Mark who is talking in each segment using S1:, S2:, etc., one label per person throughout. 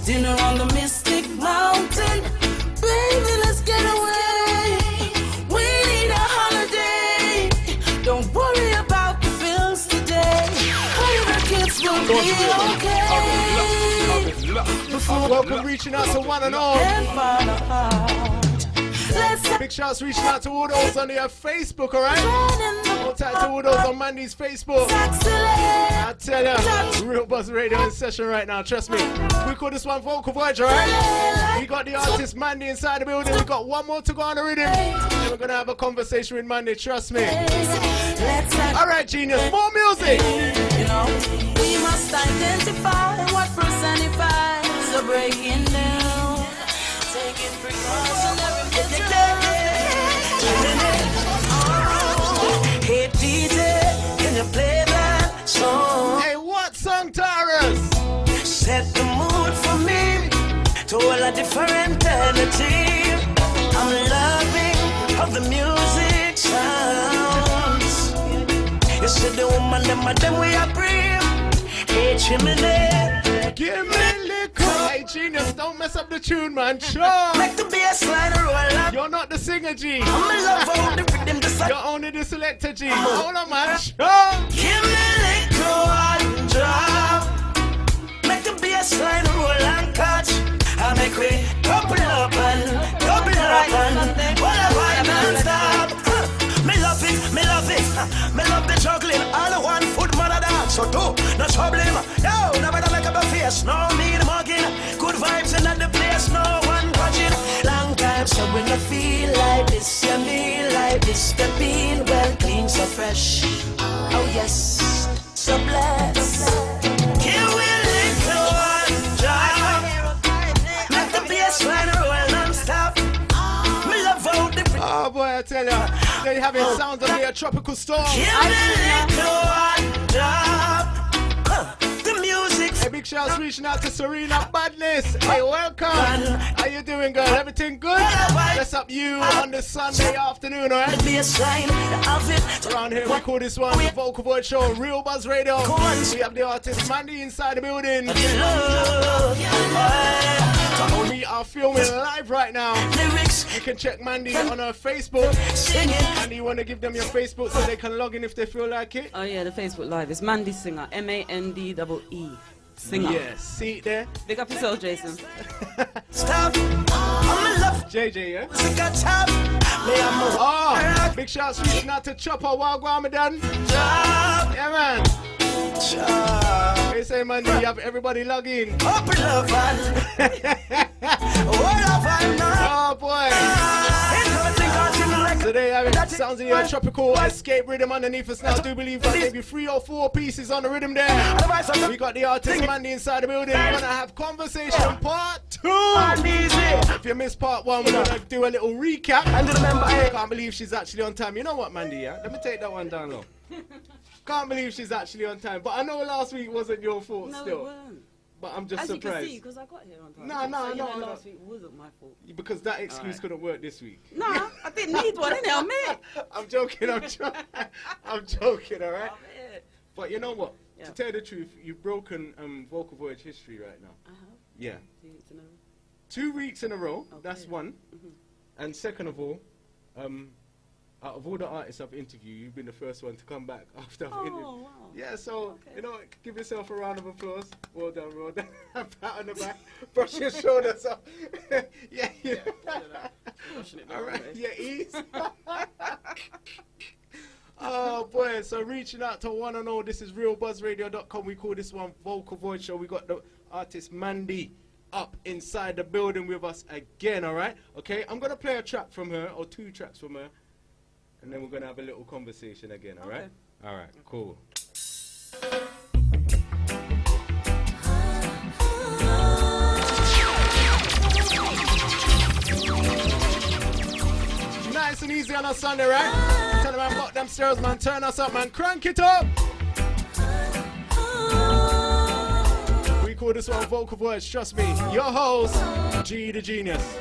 S1: Dinner on the Mystic Mountain. Baby, let's get away. We need a holiday. Don't worry about the bills today. Honey, the kids will be okay.
S2: Welcome, reaching out to one and all. Big shouts reaching out to all those on their Facebook, alright? Hold tight to all those on Mandee's Facebook. I tell ya, Real Buzz Radio in session right now, trust me. We call this one Vocal Voyage, alright? We got the artist Mandee inside the building. We got one more to go on the rhythm. And we're gonna have a conversation with Mandee, trust me. Alright, genius, more music!
S1: You know, we must identify what personifies the breaking down. Taking precautionary measures. Hey DJ, can you play that song?
S2: Hey, what song, Taurus?
S1: Set the mood for me to all a different energy. I'm loving how the music sounds. You see the woman, them we are brave. Hey, chimney.
S2: Give me liquor. Hey, genius, don't mess up the tune, man. Sure.
S1: Make the bass line roll up.
S2: You're not the singer, G.
S1: I'm in love with the rhythm, the sound.
S2: You're only the selector, G. Hold on, man. Sure.
S1: Give me liquor and drop. Make the bass line roll and catch. I make we couple up and whatever I non-stop. Me love it, me love it. Me love the juggling. All the one foot mother dance. So do, no problem. Yo, no matter make up a face. No need mugging. Good vibes in the place. No one watching. Long time, so when you feel like this, you mean like this. The bean well clean, so fresh. Oh yes, so blessed. Can we lick the one drop? Make the bass line roll non-stop. Me love out the...
S2: Oh boy, I tell ya, they having sounds of a tropical storm.
S1: Can we lick the one drop? The music.
S2: Hey, big shouts reaching out to Serena Badness. Hey, welcome. How you doing, girl? Everything good? Bless up you on this Sunday afternoon, alright? Around here we call this one the Vocal Voyage Show, Real Buzz Radio. We have the artist Mandee inside the building. We are filming live right now. You can check Mandee on her Facebook. And you want to give them your Facebook so they can log in if they feel like it?
S3: Oh yeah, the Facebook Live. It's Mandee Singer. M-A-N-D-E-E. Singer.
S2: Yeah, see it there?
S3: Big up yourself, Jason.
S1: Stop. I'm in love.
S2: JJ, yeah?
S1: Oh,
S2: big shouts reaching out to Chopper Wagwamadan. Yeah, man. They say, man, you have everybody log in.
S1: Oh
S2: boy. Today having sounds in your tropical escape rhythm underneath us now. I do believe that maybe 3 or 4 pieces on the rhythm there. We got the artist Mandee inside the building. We're gonna have conversation part 2. If you missed part 1, we're gonna do a little recap. And remember, I can't believe she's actually on time. You know what, Mandee? Yeah? Let me take that one down low. Can't believe she's actually on time. But I know last week wasn't your fault still.
S3: It weren't.
S2: But I'm just
S3: As
S2: surprised.
S3: you can see, because I got here on time.
S2: No.
S3: Last week wasn't my fault.
S2: Because that excuse couldn't work this week.
S3: Nah, I didn't need one, innit? I'm here.
S2: I'm joking, I'm joking, alright? But you know what?
S3: Yeah.
S2: To tell you the truth, you've broken Vocal Voyage history right now. Yeah.
S3: 2 weeks in a row.
S2: 2 weeks in a row,
S3: Okay.
S2: that's one. And second of all, out of all the artists I've interviewed, you've been the first one to come back after I've interviewed.
S3: Wow.
S2: Yeah, so, you know, give yourself a round of applause. Well done, well done. Pat on the back, brush your shoulders up. Yeah. All right, yeah, ease. Oh boy, so reaching out to one and all, this is realbuzzradio.com. We call this one Vocal Voyage Show. We got the artist Mandee up inside the building with us again, all right? Okay, I'm going to play a track from her, or 2 tracks from her, and then we're going to have a little conversation again, all right? All right, cool. Nice and easy on a Sunday, right? Tell them, man, got them stairs, man. Turn us up, man. Crank it up. We call this one Vocal Voyage. Trust me. Your host, G the Genius.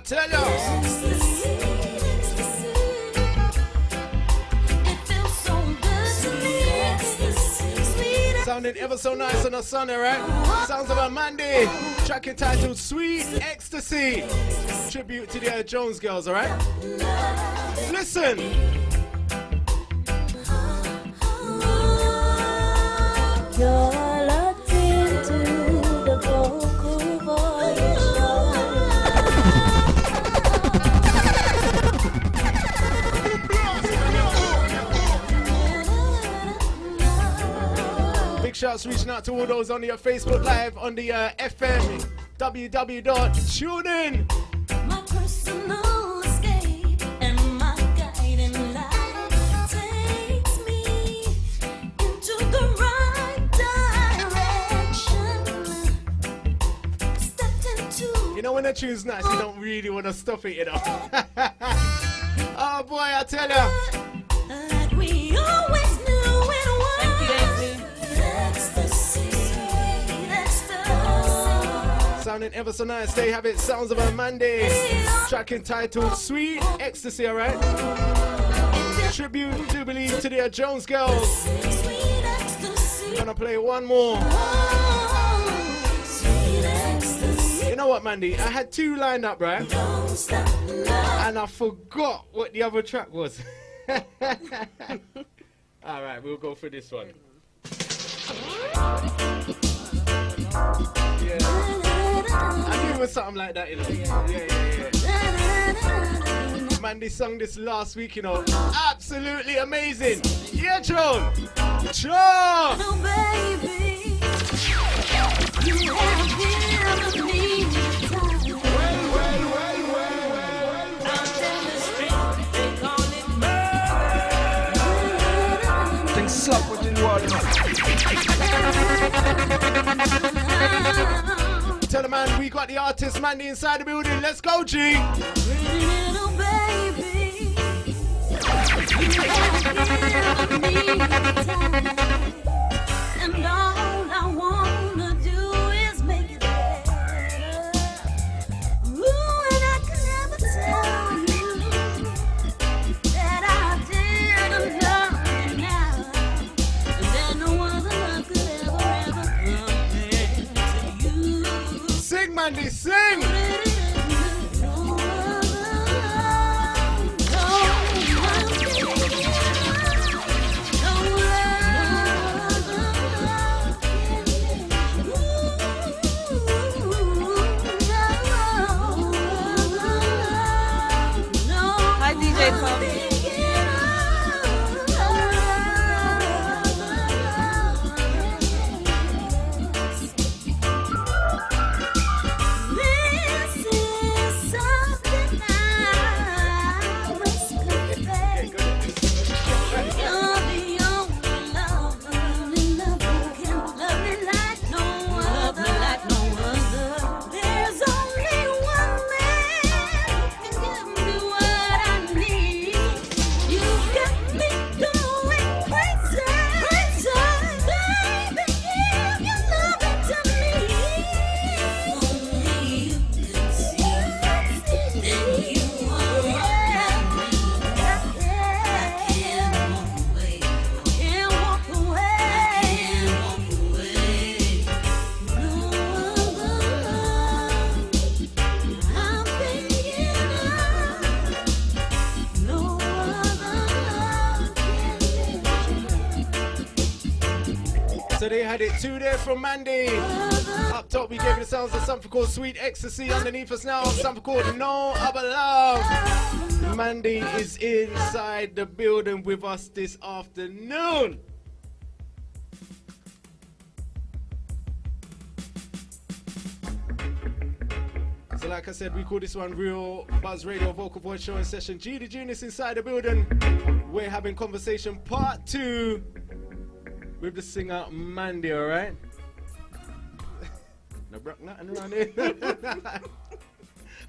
S2: tell you. Sounding ever so nice on a Sunday, right? Sounds of a Mandee. Track entitled Sweet Ecstasy. Tribute to the Jones girls, alright? Listen.
S4: You're locked into the vocal voyage
S2: show. Big shouts reaching out to all those on the Facebook Live on the FM www.tunein.
S4: My personal escape and my guiding light takes me into the right direction. Stepped into.
S2: You know when the tune's nice, you don't really want to stop it, you know. Oh boy, I tell ya.
S4: Like we always knew it was.
S3: Thank you, Daisy.
S4: Ecstasy, ecstasy.
S2: Sounding ever so nice. They have it. Sounds of a Mandee. Track entitled Sweet Ecstasy, alright? Tribute, do believe, to the Jones girls.
S4: Sweet ecstasy.
S2: Gonna play one more.
S4: Sweet ecstasy.
S2: You know what, Mandee? I had two lined up, right?
S4: Don't stop now.
S2: And I forgot what the other track was. Alright, we'll go for this one. Yeah. I knew it was something like that, you know. Yeah. Mandee sung this last week, you know. Absolutely amazing. Yeah, John. John.
S4: Oh, baby, you have given me time.
S3: Out in the street, they call it murder.
S5: Things slap with the water.
S2: Tell the man we got the artist Mandee inside the building. Let's go, G.
S4: Pretty little baby, you have given me time. And all I wanna do is make it better. Ooh, and I can never tell you that I didn't love you now. And that no other love could ever compare to you.
S2: Sing, Mandee, sing.
S4: No
S3: Hi, DJ Tom.
S4: This is something I must confess. You're the only love who can love me like no other. There's only one man who can give me what I need. You got me going crazy, baby. Give your loving to me. Only you can see that you are me. I can't walk away. No other love I'm thinking of. No other love
S2: So they had it two there from Mandee. Up top, we gave it the sounds of something called Sweet Ecstasy. Underneath us now, something called No Other Love. Mandee is inside the building with us this afternoon. So like I said, we call this one Real Buzz Radio Vocal Voice Show and Session. G the Genius inside the building. We're having conversation part 2 with the singer Mandee, alright? No broke nothing around here.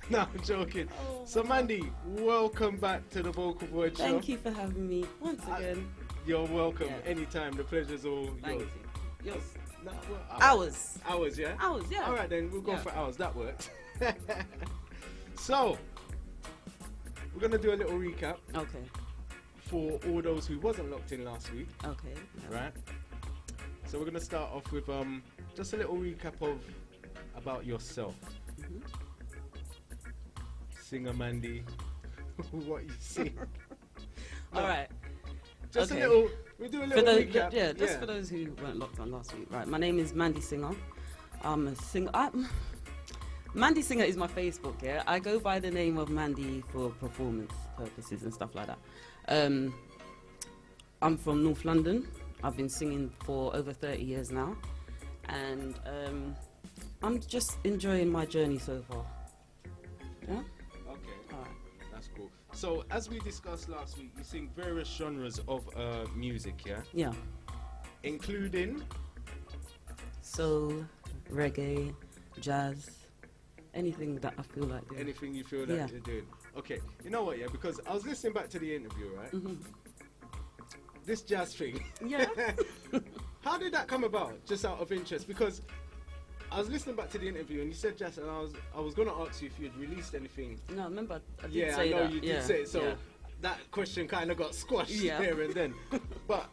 S2: No, I'm joking. So Mandee, welcome back to the Vocal Voice Show.
S3: Thank you for having me once again.
S2: You're welcome.
S3: Yeah.
S2: Anytime. The pleasure's all
S3: Thank
S2: yours.
S3: you. Yours.
S2: No, well,
S3: Hours.
S2: Hours, yeah?
S3: Hours, yeah.
S2: Alright then, we'll go
S3: Yeah.
S2: for hours. That works. So, we're going to do a little recap
S3: Okay.
S2: for all those who wasn't locked in last week,
S3: Okay.
S2: right? So we're going to start off with just a little recap about yourself. Singer Mandee, what you sing.
S3: All right.
S2: Just
S3: Okay.
S2: a little, we'll do a
S3: For
S2: little
S3: those,
S2: recap.
S3: yeah, just for those who weren't locked on last week, right? My name is Mandee Singer. I'm a singer. Mandee Singer is my Facebook. Yeah, I go by the name of Mandee for performance purposes and stuff like that. I'm from North London. I've been singing for over 30 years now, and I'm just enjoying my journey so far. Yeah.
S2: Okay,
S3: All right.
S2: that's cool. So as we discussed last week, you sing various genres of music, yeah?
S3: Yeah.
S2: Including
S3: Soul, reggae, jazz, anything that I feel like doing.
S2: anything you feel that
S3: Yeah.
S2: you're doing. Okay, you know what, yeah? Because I was listening back to the interview, right? This jazz thing.
S3: Yeah.
S2: How did that come about? Just out of interest, because I was listening back to the interview and you said jazz, and I was gonna ask you if you had released anything.
S3: No, remember I did
S2: Yeah,
S3: say
S2: I know
S3: that.
S2: you did
S3: yeah.
S2: say it. So
S3: yeah.
S2: that question kind of got squashed
S3: Yeah.
S2: there and then. But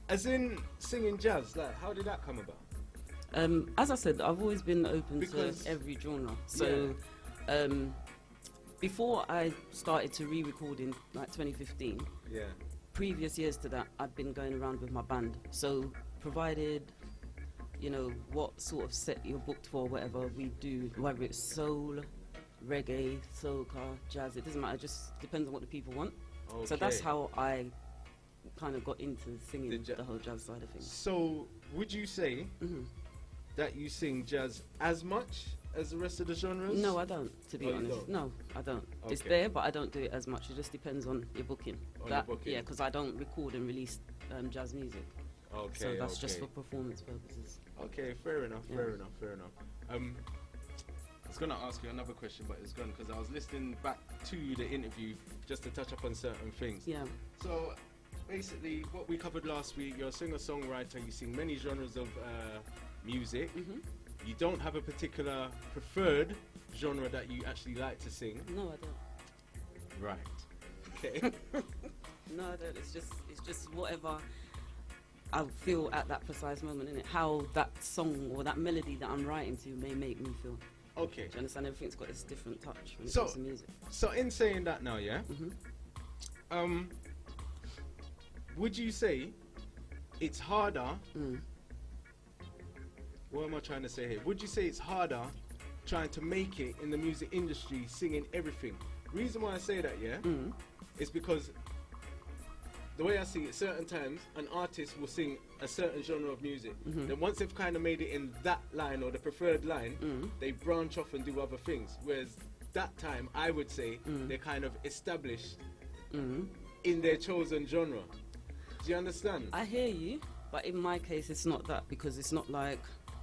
S2: as in singing jazz, like how did that come about?
S3: As I said, I've always been open
S2: Because-
S3: to every genre. So, before I started to re-record in like 2015,
S2: Yeah.
S3: previous years to that, I'd been going around with my band. So, provided, you know, what sort of set you're booked for, whatever we do, whether it's soul, reggae, soca, jazz, it doesn't matter. It just depends on what the people want. So that's
S2: Okay.
S3: how I kind of got into singing
S2: The
S3: the whole jazz side of things.
S2: So would you say that you sing jazz as much as the rest of the genres?
S3: No, I don't, to be
S2: Oh, you
S3: honest.
S2: don't?
S3: No, I don't. It's
S2: Okay.
S3: there, but I don't do it as much. It just depends on your booking.
S2: On your booking.
S3: Yeah, because I don't record and release jazz music.
S2: Okay.
S3: So that's just
S2: okay.
S3: for performance purposes.
S2: Okay, fair enough,
S3: Yeah.
S2: fair enough, fair enough. I was gonna ask you another question, but it's gone because I was listening back to the interview just to touch up on certain things.
S3: Yeah.
S2: So basically, what we covered last week, you're a singer-songwriter, you sing many genres of music. You don't have a particular preferred genre that you actually like to sing.
S3: No, I don't.
S2: Right. Okay.
S3: No, I don't. It's just whatever I feel at that precise moment, innit? How that song or that melody that I'm writing to may make me feel.
S2: Okay.
S3: Do you understand? Everything's got this different touch when it
S2: So-
S3: comes to music.
S2: So in saying that now, yeah, would you say it's harder? What am I trying to say here? Would you say it's harder trying to make it in the music industry, singing everything? Reason why I say that, yeah, is because the way I see it, certain times an artist will sing a certain genre of music. Then once they've kind of made it in that line or the preferred line, they branch off and do other things. Whereas that time, I would say, they're kind of established in their chosen genre. Do you understand?
S3: I hear you, but in my case, it's not that, because it's not like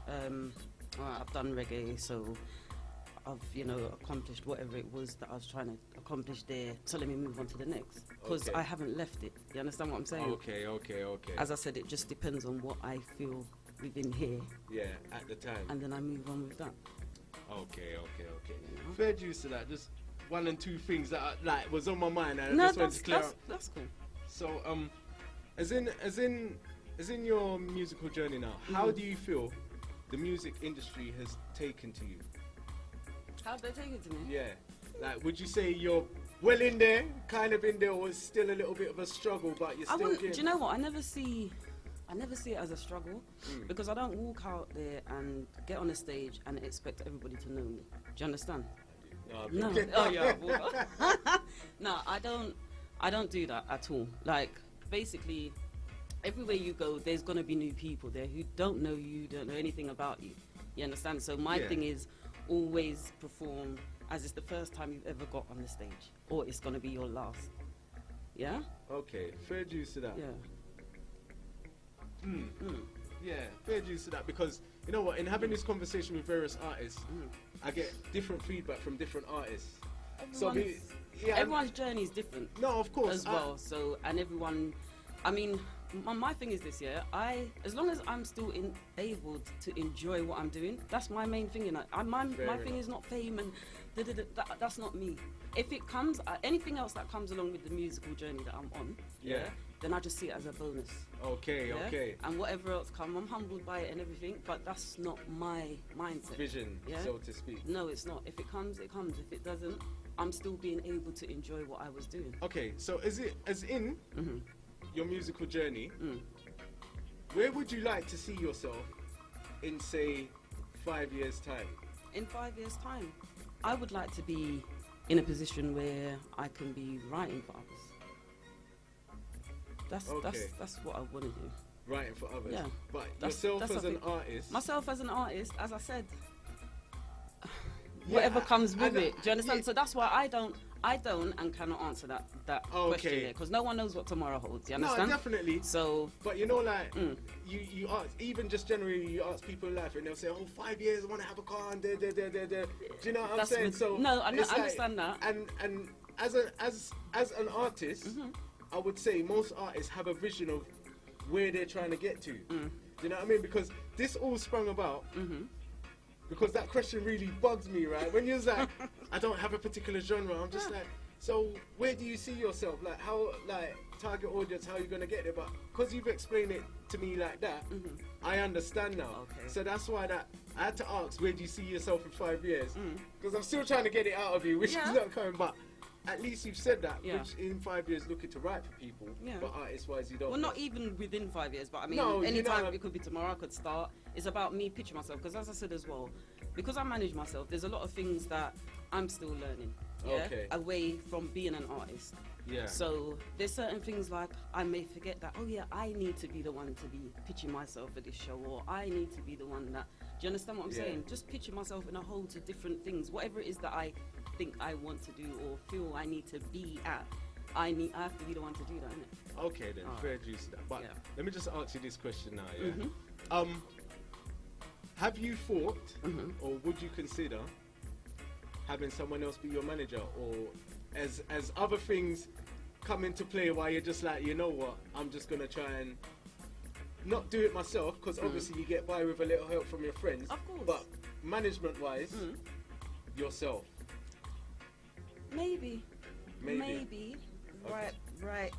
S3: alright, I've done reggae, so I've, you know, accomplished whatever it was that I was trying to accomplish there. So let me move on to the next, because
S2: Okay.
S3: I haven't left it. You understand what I'm saying?
S2: Okay.
S3: As I said, it just depends on what I feel within here,
S2: Yeah, at the time.
S3: and then I move on with that.
S2: Okay. Fair dues to that. Just one and two things that like was on my mind, and
S3: No,
S2: I just wanted to clear up.
S3: that's cool.
S2: So, as in your musical journey now, how do you feel the music industry has taken to you?
S3: How'd they take it to me?
S2: Yeah, like would you say you're well in there, kind of in there, or it's still a little bit of a struggle, but you're
S3: I
S2: still
S3: wouldn't, do
S2: getting?
S3: you know what? I never see it as a struggle, because I don't walk out there and get on a stage and expect everybody to know me. Do you understand? No. Oh yeah. No, I don't do that at all. Like, basically, everywhere you go, there's gonna be new people there who don't know you, don't know anything about you. You understand? So my
S2: Yeah.
S3: thing is always perform as it's the first time you've ever got on the stage, or it's gonna be your last. Yeah.
S2: Okay, fair dues to that.
S3: Yeah.
S2: Yeah, fair dues to that, because you know what, in having this conversation with various artists, I get different feedback from different artists.
S3: Everyone's journey is different.
S2: No, of course.
S3: As well. So, and everyone, I mean, my thing is this, yeah. As long as I'm still able to enjoy what I'm doing, that's my main thing. My
S2: Fair
S3: thing
S2: enough.
S3: is not fame and That's not me. If it comes, anything else that comes along with the musical journey that I'm on, then I just see it as a bonus.
S2: Okay.
S3: And whatever else comes, I'm humbled by it and everything, but that's not my mindset.
S2: Vision, so to speak.
S3: No, it's not. If it comes, it comes. If it doesn't, I'm still being able to enjoy what I was doing.
S2: Okay, so as in your musical journey, where would you like to see yourself in, say, 5 years' time?
S3: In 5 years' time, I would like to be in a position where I can be writing for others. That's what I want to do.
S2: Writing for others.
S3: Yeah.
S2: But yourself as an artist.
S3: Myself as an artist, as I said, whatever comes with it. Do you understand?
S2: Yeah.
S3: So that's why I don't and cannot answer that question there, because no one knows what tomorrow holds. You understand?
S2: No, definitely.
S3: So,
S2: but you know, like you ask, even just generally, you ask people in life, and they'll say, "Oh, 5 years, I want to have a car." And da. Do you know what I'm saying? So
S3: no, I understand that.
S2: And as an artist, I would say most artists have a vision of where they're trying to get to. Do you know what I mean? Because this all sprung about. Because that question really bugs me, right? When you're like, I don't have a particular genre, I'm just like, so where do you see yourself? Like, how, like, target audience, how are you going to get there? But because you've explained it to me like that, I understand now.
S3: Okay.
S2: So that's why I had to ask, where do you see yourself in 5 years? Because I'm still trying to get it out of you, which is not coming, but at least you've said that, which in 5 years looking to write for people, but artist-wise you don't.
S3: Well, not even within 5 years, but I mean,
S2: No,
S3: anytime, it could be tomorrow, I could start. It's about me pitching myself, because as I said as well, because I manage myself, there's a lot of things that I'm still learning, away from being an artist.
S2: Yeah.
S3: So there's certain things like I may forget that, I need to be the one to be pitching myself for this show, or I need to be the one that, do you understand what I'm saying? Just pitching myself in a whole to different things, whatever it is that I think I want to do or feel I need to be at, I have to be the one to do that, innit?
S2: Okay then, fair juice to that. But let me just ask you this question now, have you thought, or would you consider having someone else be your manager, or as other things come into play while you're just like, you know what, I'm just gonna try and not do it myself, because obviously you get by with a little help from your friends,
S3: of course,
S2: but management wise, yourself.
S3: Maybe. Right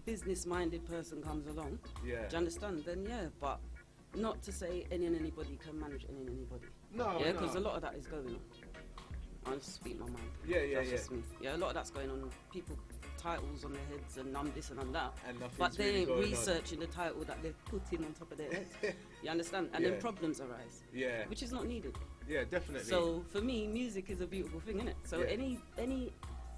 S3: business minded person comes along, do you understand? Then but not to say any and anybody can manage any and anybody.
S2: No,
S3: because a lot of that is going on. I'll just speak my mind. That's just me. A lot of that's going on. People titles on their heads, and I'm this and I'm that, but they ain't researching the title that they've put in on top of their heads. You understand? And then problems arise. Which is not needed.
S2: Yeah, definitely.
S3: So for me, music is a beautiful thing, innit? So any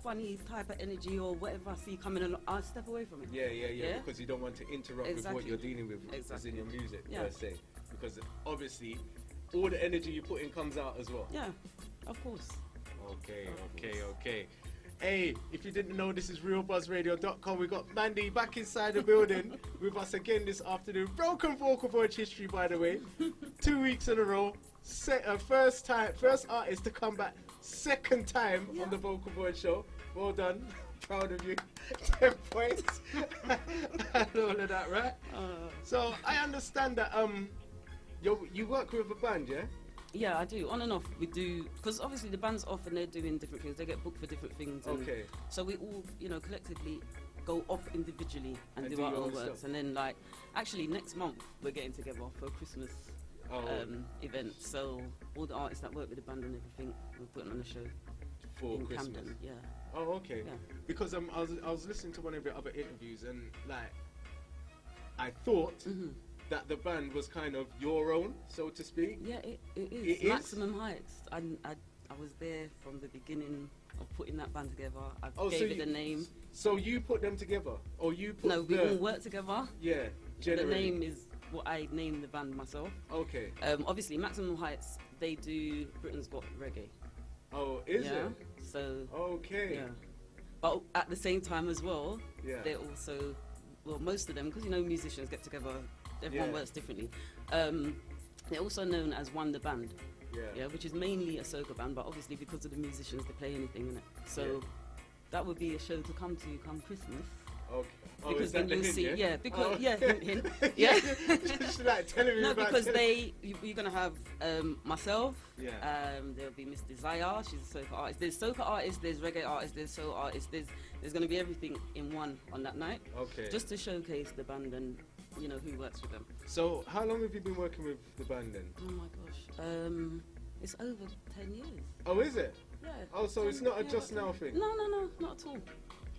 S3: funny type of energy or whatever I see coming along, I'll step away from it.
S2: Yeah. Because you don't want to interrupt with what you're dealing with as in your music, per se. Because obviously, all the energy you put in comes out as well.
S3: Yeah, of course.
S2: Okay. Hey, if you didn't know, this is realbuzzradio.com. We got Mandee back inside the building with us again this afternoon. Broken vocal voice history, by the way. 2 weeks in a row. First artist to come back, second time on the Vocal Void Show. Well done. Proud of you. 10 points. And all of that, right? So I understand that you work with a band, yeah?
S3: Yeah, I do. On and off, we do, because obviously the band's off and they're doing different things. They get booked for different things. And so we all, collectively go off individually and do our own works. And then, actually next month we're getting together for a Christmas event. So all the artists that work with the band and everything, we're putting on a show
S2: for
S3: in
S2: Christmas.
S3: Camden. Yeah.
S2: Oh, okay.
S3: Yeah.
S2: Because I was listening to one of your other interviews, and I thought that the band was kind of your own, so to speak.
S3: Yeah, it is.
S2: It
S3: Maximum Heights. I was there from the beginning of putting that band together. I gave it a name.
S2: So you put them together, or you put?
S3: No, we all work together.
S2: Yeah, generally.
S3: The name is what I named the band myself.
S2: Okay.
S3: Obviously, Maximum Heights, they do Britain's Got Reggae.
S2: Oh, is it?
S3: So.
S2: Okay.
S3: Yeah. But at the same time as well, they're also, most of them, because musicians get together, everyone works differently. They're also known as One the Band. Yeah, which is mainly a soca band, but obviously because of the musicians, they play anything in it. So that would be a show to come Christmas.
S2: Okay. Oh,
S3: Because
S2: is that
S3: then
S2: the
S3: you
S2: hint,
S3: see,
S2: yeah?
S3: because
S2: Oh.
S3: hint, yeah.
S2: Just like telling me
S3: No,
S2: about
S3: because
S2: telling-
S3: you're gonna have myself.
S2: Yeah.
S3: There'll be Miss Desire. She's a soca artist. There's soca artists. There's reggae artists. There's soul artists. There's gonna be everything in one on that night.
S2: Okay.
S3: Just to showcase the band and who works with them.
S2: So, how long have you been working with the band then?
S3: Oh my gosh. It's over 10 years.
S2: Oh, is it?
S3: Yeah.
S2: Oh, so it's not a
S3: Yeah,
S2: just
S3: about
S2: now
S3: 10.
S2: thing?
S3: No, not at all.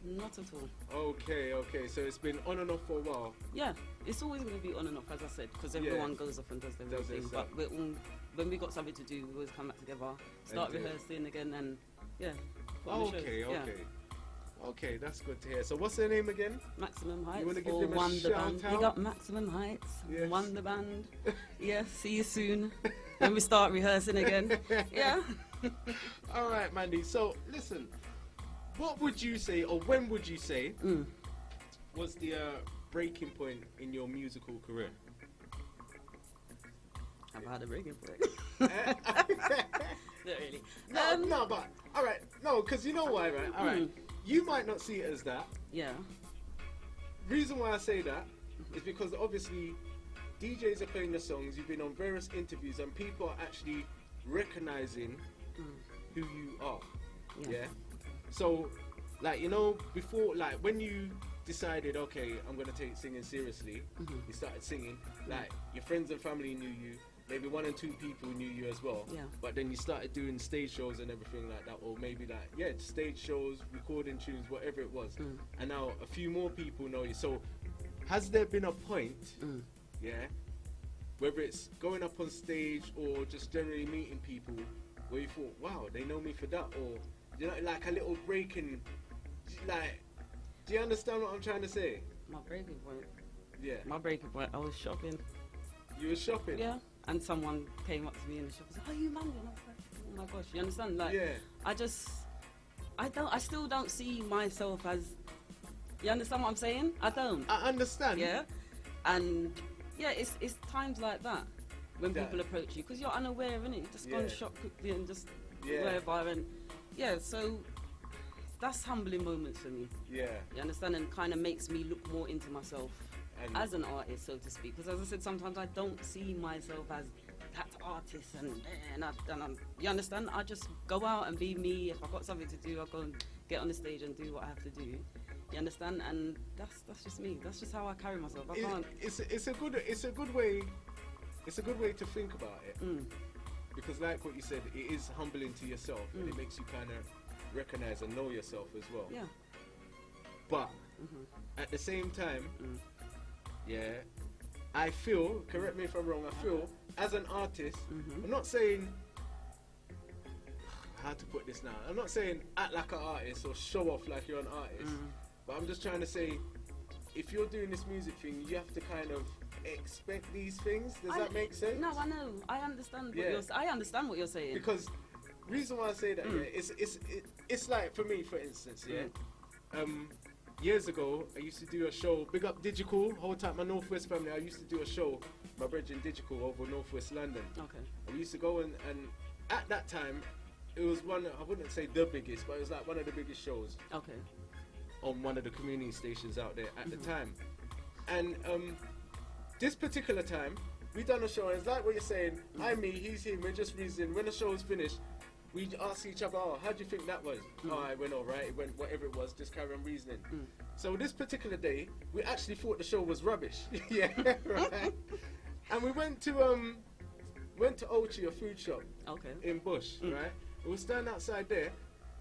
S3: Not at all.
S2: Okay. So it's been on and off for a while.
S3: Yeah, it's always going to be on and off, as I said, because
S2: Yeah.
S3: everyone goes off and does their own
S2: Does their
S3: thing.
S2: stuff.
S3: But when we got something to do, we always come back together, start
S2: do it.
S3: rehearsing again, and yeah. put on the shows.
S2: Okay.
S3: Yeah.
S2: Okay, that's good to hear. So what's their name again?
S3: Maximum Heights
S2: wanna give
S3: or
S2: them a
S3: Wonder Band.
S2: shout
S3: Big
S2: out?
S3: up Maximum Heights,
S2: Yes.
S3: Wonder Band. Yeah, see you soon when we start rehearsing again. Yeah.
S2: All right, Mandee. So listen, what would you say, or when would you say, was the breaking point in your musical career?
S3: I've had a breaking point. Not really.
S2: No, but all right, no, because you know why, right? All right, you might not see it as that.
S3: Yeah.
S2: Reason why I say that is because obviously DJs are playing the songs. You've been on various interviews, and people are actually recognizing who you are. Yeah. So, like, before, like, when you decided, okay, I'm gonna take singing seriously, you started singing. Like, your friends and family knew you. Maybe 1 or 2 people knew you as well.
S3: Yeah.
S2: But then you started doing stage shows and everything like that, or maybe stage shows, recording tunes, whatever it was. And now a few more people know you. So, has there been a point, whether it's going up on stage or just generally meeting people, where you thought, wow, they know me for that, or like a little break in, like, do you understand what I'm trying to say?
S3: My breaking point.
S2: Yeah.
S3: My breaking point. I was shopping.
S2: You were shopping?
S3: Yeah. And someone came up to me in the shop and said, "Oh, you Mandee?" And I was like, "Oh my gosh!" You understand? Like,
S2: Yeah.
S3: I still don't see myself as. You understand what I'm saying? I don't.
S2: I understand.
S3: Yeah. And yeah, it's times like that when
S2: Yeah.
S3: people approach you because you're unaware, innit? You just go and
S2: Yeah.
S3: shop quickly and just
S2: Yeah.
S3: wherever, and yeah, so that's humbling moments for me.
S2: Yeah.
S3: You understand? And kind of makes me look more into myself
S2: And
S3: as an artist, so to speak. Because as I said, sometimes I don't see myself as that artist, and I'm, you understand? I just go out and be me. If I've got something to do, I'll go and get on the stage and do what I have to do. You understand? And that's just me. That's just how I carry myself. I can't.
S2: It's a good way to think about it. Because like what you said, it is humbling to yourself, and it makes you kind of recognize and know yourself as well.
S3: Yeah.
S2: But at the same time, yeah, I feel, correct me if I'm wrong, I feel as an artist, I'm not saying, how to put this now, I'm not saying act like an artist or show off like you're an artist, but I'm just trying to say, if you're doing this music thing, you have to kind of expect these things. Does that make sense?
S3: No, I know. I understand.
S2: Yeah.
S3: I understand what you're saying.
S2: Because reason why I say that, it's like, for me, for instance, years ago, I used to do a show, big up Digital, whole time, my Northwest family, I used to do a show, my brethren Digital, over Northwest London.
S3: Okay.
S2: We used to go and at that time, it was one, I wouldn't say the biggest, but it was like one of the biggest shows
S3: Okay.
S2: on one of the community stations out there at the time. And this particular time, we done a show, and it's like what you're saying, I'm me, he's him, we're just reasoning. When the show was finished, we ask each other, oh, how do you think that was? Oh, it went all right, it went whatever it was, just carry on reasoning. So this particular day, we actually thought the show was rubbish. Yeah, right. And we went to Ochi, a food shop in Bush, right? We were standing outside there,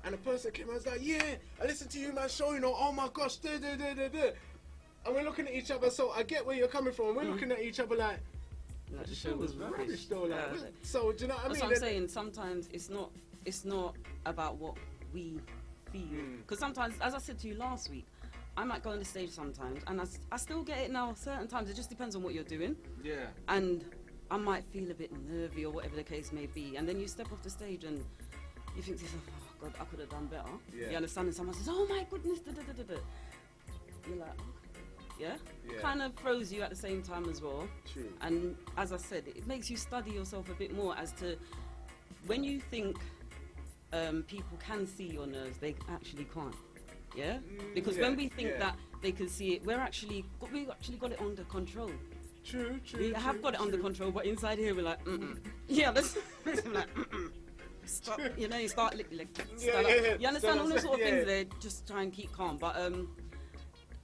S2: and a person came and was like, yeah, I listened to you, man, show, oh my gosh, da. And we're looking at each other, so I get where you're coming from, and we're looking at each other like
S3: The show was rubbish.
S2: though, like,
S3: Yeah.
S2: so do you know what I mean?
S3: That's what I'm saying. Sometimes it's not about what we feel. Because sometimes, as I said to you last week, I might go on the stage sometimes, and I still get it now. Certain times, it just depends on what you're doing.
S2: Yeah.
S3: And I might feel a bit nervy or whatever the case may be, and then you step off the stage and you think to yourself, oh God, I could have done better.
S2: Yeah.
S3: You understand? And someone says, oh my goodness, da. You're like, okay. Yeah?
S2: Yeah.
S3: Kind of throws you at the same time as well.
S2: True.
S3: And as I said, it makes you study yourself a bit more as to when you think people can see your nerves, they actually can't. Yeah, because
S2: yeah,
S3: when we think
S2: yeah.
S3: that they can see it, we actually got it under control.
S2: True.
S3: We have got it under control, but inside here we're like, yeah, let's like, stop. You know, you start
S2: Yeah.
S3: You understand all those sort of
S2: Yeah.
S3: things there. Just try and keep calm. But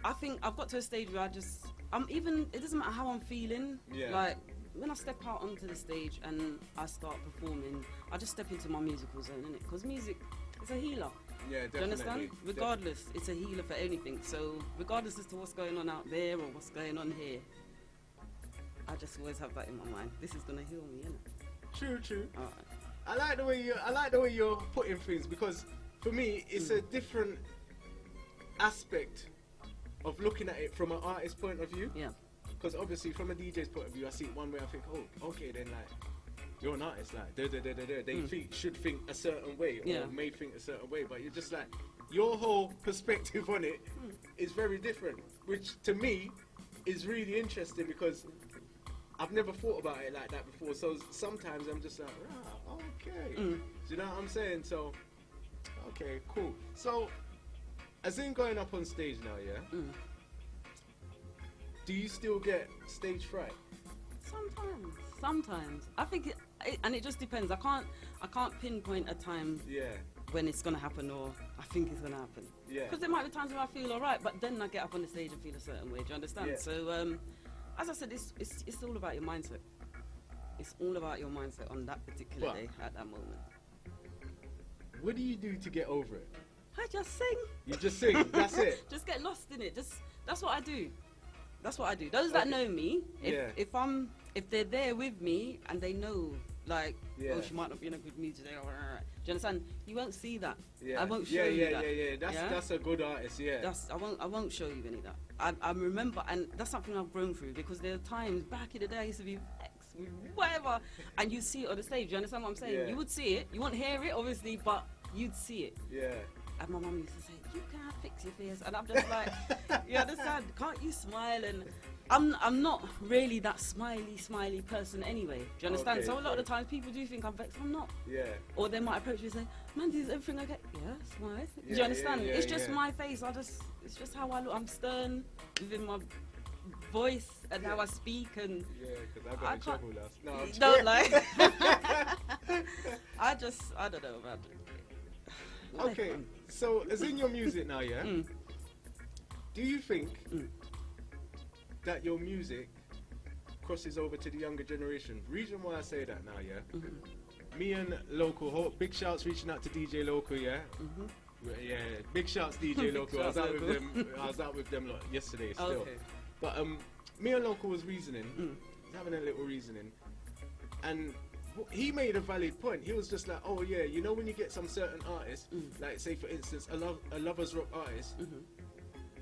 S3: I think I've got to a stage where it doesn't matter how I'm feeling.
S2: Yeah.
S3: Like when I step out onto the stage and I start performing, I just step into my musical zone, innit? Because music is a healer.
S2: Yeah,
S3: Do you understand?
S2: definitely.
S3: Regardless, it's a healer for anything. So regardless as to what's going on out there or what's going on here, I just always have that in my mind. This is gonna heal me, innit?
S2: True.
S3: Alright.
S2: I like the way you're putting things, because for me it's a different aspect of looking at it from an artist's point of view.
S3: Yeah.
S2: Because obviously from a DJ's point of view, I see it one way. I think, oh, okay, then like you're an artist, like they should think a certain way or may think a certain way, but you're just like your whole perspective on it is very different, which to me is really interesting because I've never thought about it like that before. So sometimes I'm just like, okay, do you know what I'm saying? So okay, cool. So as in going up on stage now, yeah. Do you still get stage fright?
S3: Sometimes. I think and it just depends. I can't pinpoint a time when it's gonna happen or I think it's gonna happen.
S2: Yeah.
S3: Because there might be times where I feel alright, but then I get up on the stage and feel a certain way. Do you understand?
S2: Yeah.
S3: So as I said, it's all about your mindset. It's all about your mindset on that particular day at that moment.
S2: What do you do to get over it?
S3: I just sing.
S2: You just sing. That's it.
S3: Just get lost in it. That's what I do. That's what I do. Those that know me, if they're there with me and they know, like, oh, she might not be in a good mood today. Do you understand? You won't see that.
S2: Yeah.
S3: I won't show you that.
S2: Yeah. That's a good artist. Yeah.
S3: I won't show you any of that. I remember, and that's something I've grown through because there are times back in the day I used to be vexed with whatever, and you see it on the stage. You understand what I'm saying?
S2: Yeah.
S3: You would see it. You won't hear it, obviously, but you'd see it.
S2: Yeah.
S3: And my mum used to say, you can't fix your face. And I'm just like, you understand? Can't you smile? And I'm not really that smiley person anyway. Do you understand?
S2: Okay,
S3: So a lot of the times people do think I'm vexed. I'm not.
S2: Yeah.
S3: Or they might approach me and say, Mandee, is everything okay? Yeah, smile. Do
S2: Yeah,
S3: you understand?
S2: yeah,
S3: It's just
S2: yeah.
S3: my face. It's just how I look. I'm stern within my voice and how I speak. And
S2: Yeah, because I got in trouble last. No, I'm
S3: don't like. I don't know about it.
S2: Okay, so as in your music now, yeah? Do you think that your music crosses over to the younger generation? Reason why I say that now, yeah? Me and Local, big shouts reaching out to DJ Local, yeah? Yeah, big shouts DJ Local. I was out with them like, yesterday still.
S3: Okay.
S2: But me and Local was reasoning, having a little reasoning, and he made a valid point. He was just like, oh yeah, you know when you get some certain artists, like say for instance a lovers rock artist,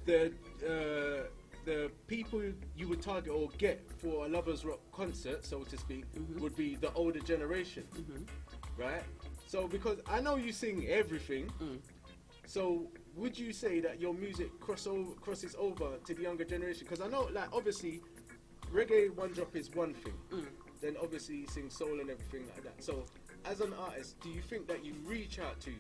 S2: the people you would target or get for a lovers rock concert, so to speak, would be the older generation, right? So because I know you sing everything, so would you say that your music crosses over to the younger generation? Because I know, like, obviously reggae one drop is one thing, then obviously you sing soul and everything like that. So as an artist, do you think that you reach out to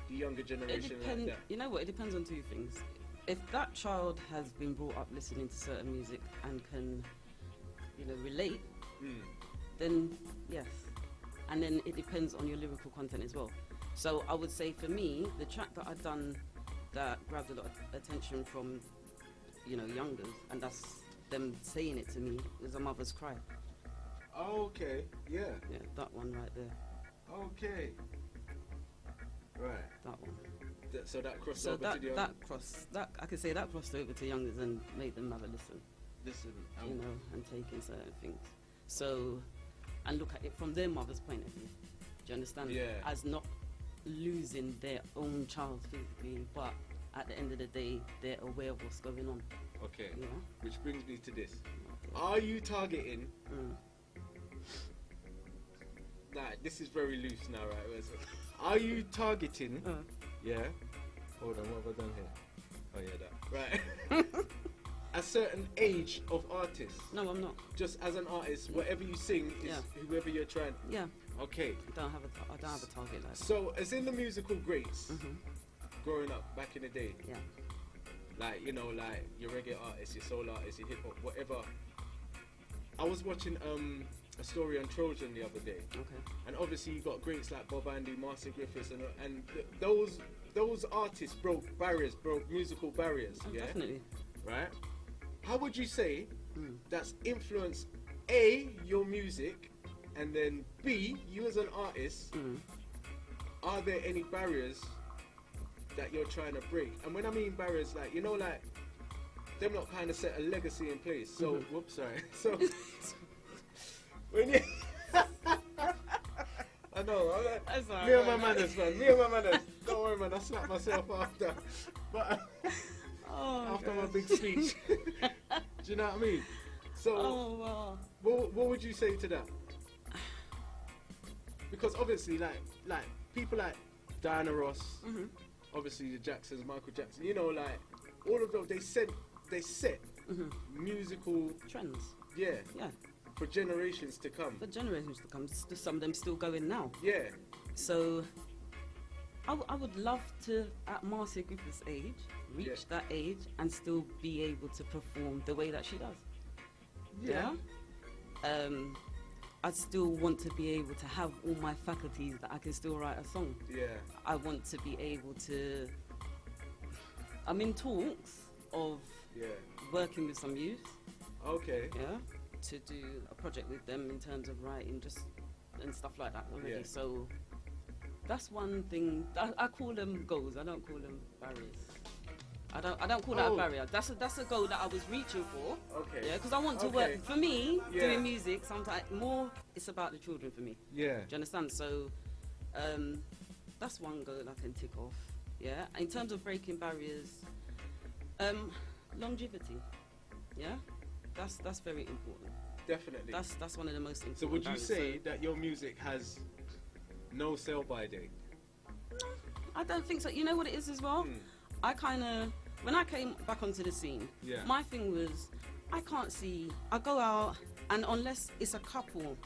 S2: the younger generation like that?
S3: You know what, it depends on two things. If that child has been brought up listening to certain music and can, relate, then yes. And then it depends on your lyrical content as well. So I would say for me, the track that I've done that grabbed a lot of attention from, youngers, and that's them saying it to me, was A Mother's Cry.
S2: Okay, yeah.
S3: Yeah, that one right there.
S2: Okay. Right.
S3: That one.
S2: So that crossed
S3: So
S2: over to the younger.
S3: I could say that crossed over to youngers and made them have a listen.
S2: Listen,
S3: And take in certain things. So, and look at it from their mother's point of view. Do you understand?
S2: Yeah.
S3: As not losing their own child physically, but at the end of the day, they're aware of what's going on.
S2: Okay.
S3: You know?
S2: Which brings me to this. Are you targeting... this is very loose now, right? Are you targeting... Yeah? Hold on, what have I done here? Oh yeah, that. Right. A certain age of artists.
S3: No, I'm not.
S2: Just as an artist, whatever you sing is whoever you're trying...
S3: Yeah.
S2: Okay.
S3: I don't have a target like that.
S2: So, as in the musical greats, growing up back in the day,
S3: Yeah.
S2: like, you know, like your reggae artists, your soul artists, your hip hop, whatever. I was watching a story on Trojan the other day,
S3: Okay.
S2: and obviously you got greats like Bob Andy, Marcia Griffiths, and those artists broke musical barriers.
S3: Oh,
S2: Yeah,
S3: definitely.
S2: right. How would you say
S3: Mm.
S2: that's influenced A, your music, and then B, you as an artist?
S3: Mm.
S2: Are there any barriers that you're trying to break? And when I mean barriers, like, you know, like, them not kind of set a legacy in place. So, whoops, sorry. So, when you... I know, I'm like,
S3: That's all
S2: me and
S3: right.
S2: my manners, man. Me and my manners. Don't worry, man. I slapped myself after. But
S3: Oh,
S2: after my
S3: gosh.
S2: big speech. Do you know what I mean? So,
S3: Oh, wow.
S2: what would you say to that? Because obviously, like people like Diana Ross,
S3: Mhm.
S2: obviously the Jacksons, Michael Jackson, you know, like all of those, they set
S3: Mhm.
S2: musical,
S3: Trends.
S2: yeah,
S3: Yeah.
S2: for generations to come.
S3: For generations to come, some of them still going now.
S2: Yeah,
S3: So, I would love to, at Marcia Griffith's age, reach
S2: Yeah.
S3: that age and still be able to perform the way that she does.
S2: yeah,
S3: I still want to be able to have all my faculties that I can still write a song.
S2: yeah,
S3: I want to be able to. I'm in talks of
S2: yeah.
S3: working with some youth,
S2: Okay,
S3: yeah, to do a project with them in terms of writing, just and stuff like that already.
S2: Yeah.
S3: So that's one thing. I call them goals. I don't call them barriers. I don't call that
S2: Oh.
S3: a barrier. That's a goal that I was reaching for.
S2: okay,
S3: Yeah, because I want to
S2: Okay.
S3: work. For me,
S2: Yeah.
S3: doing music, sometimes more it's about the children for me.
S2: yeah,
S3: Do you understand? So that's one goal I can tick off. Yeah. In terms of breaking barriers, longevity. Yeah. That's very important.
S2: definitely.
S3: That's one of the most important.
S2: So would you
S3: barriers.
S2: say that your music has no sell-by date?
S3: I don't think so. You know what it is as well?
S2: Hmm.
S3: I kind of, when I came back onto the scene,
S2: Yeah.
S3: my thing was, I can't see, I go out, and unless it's a couple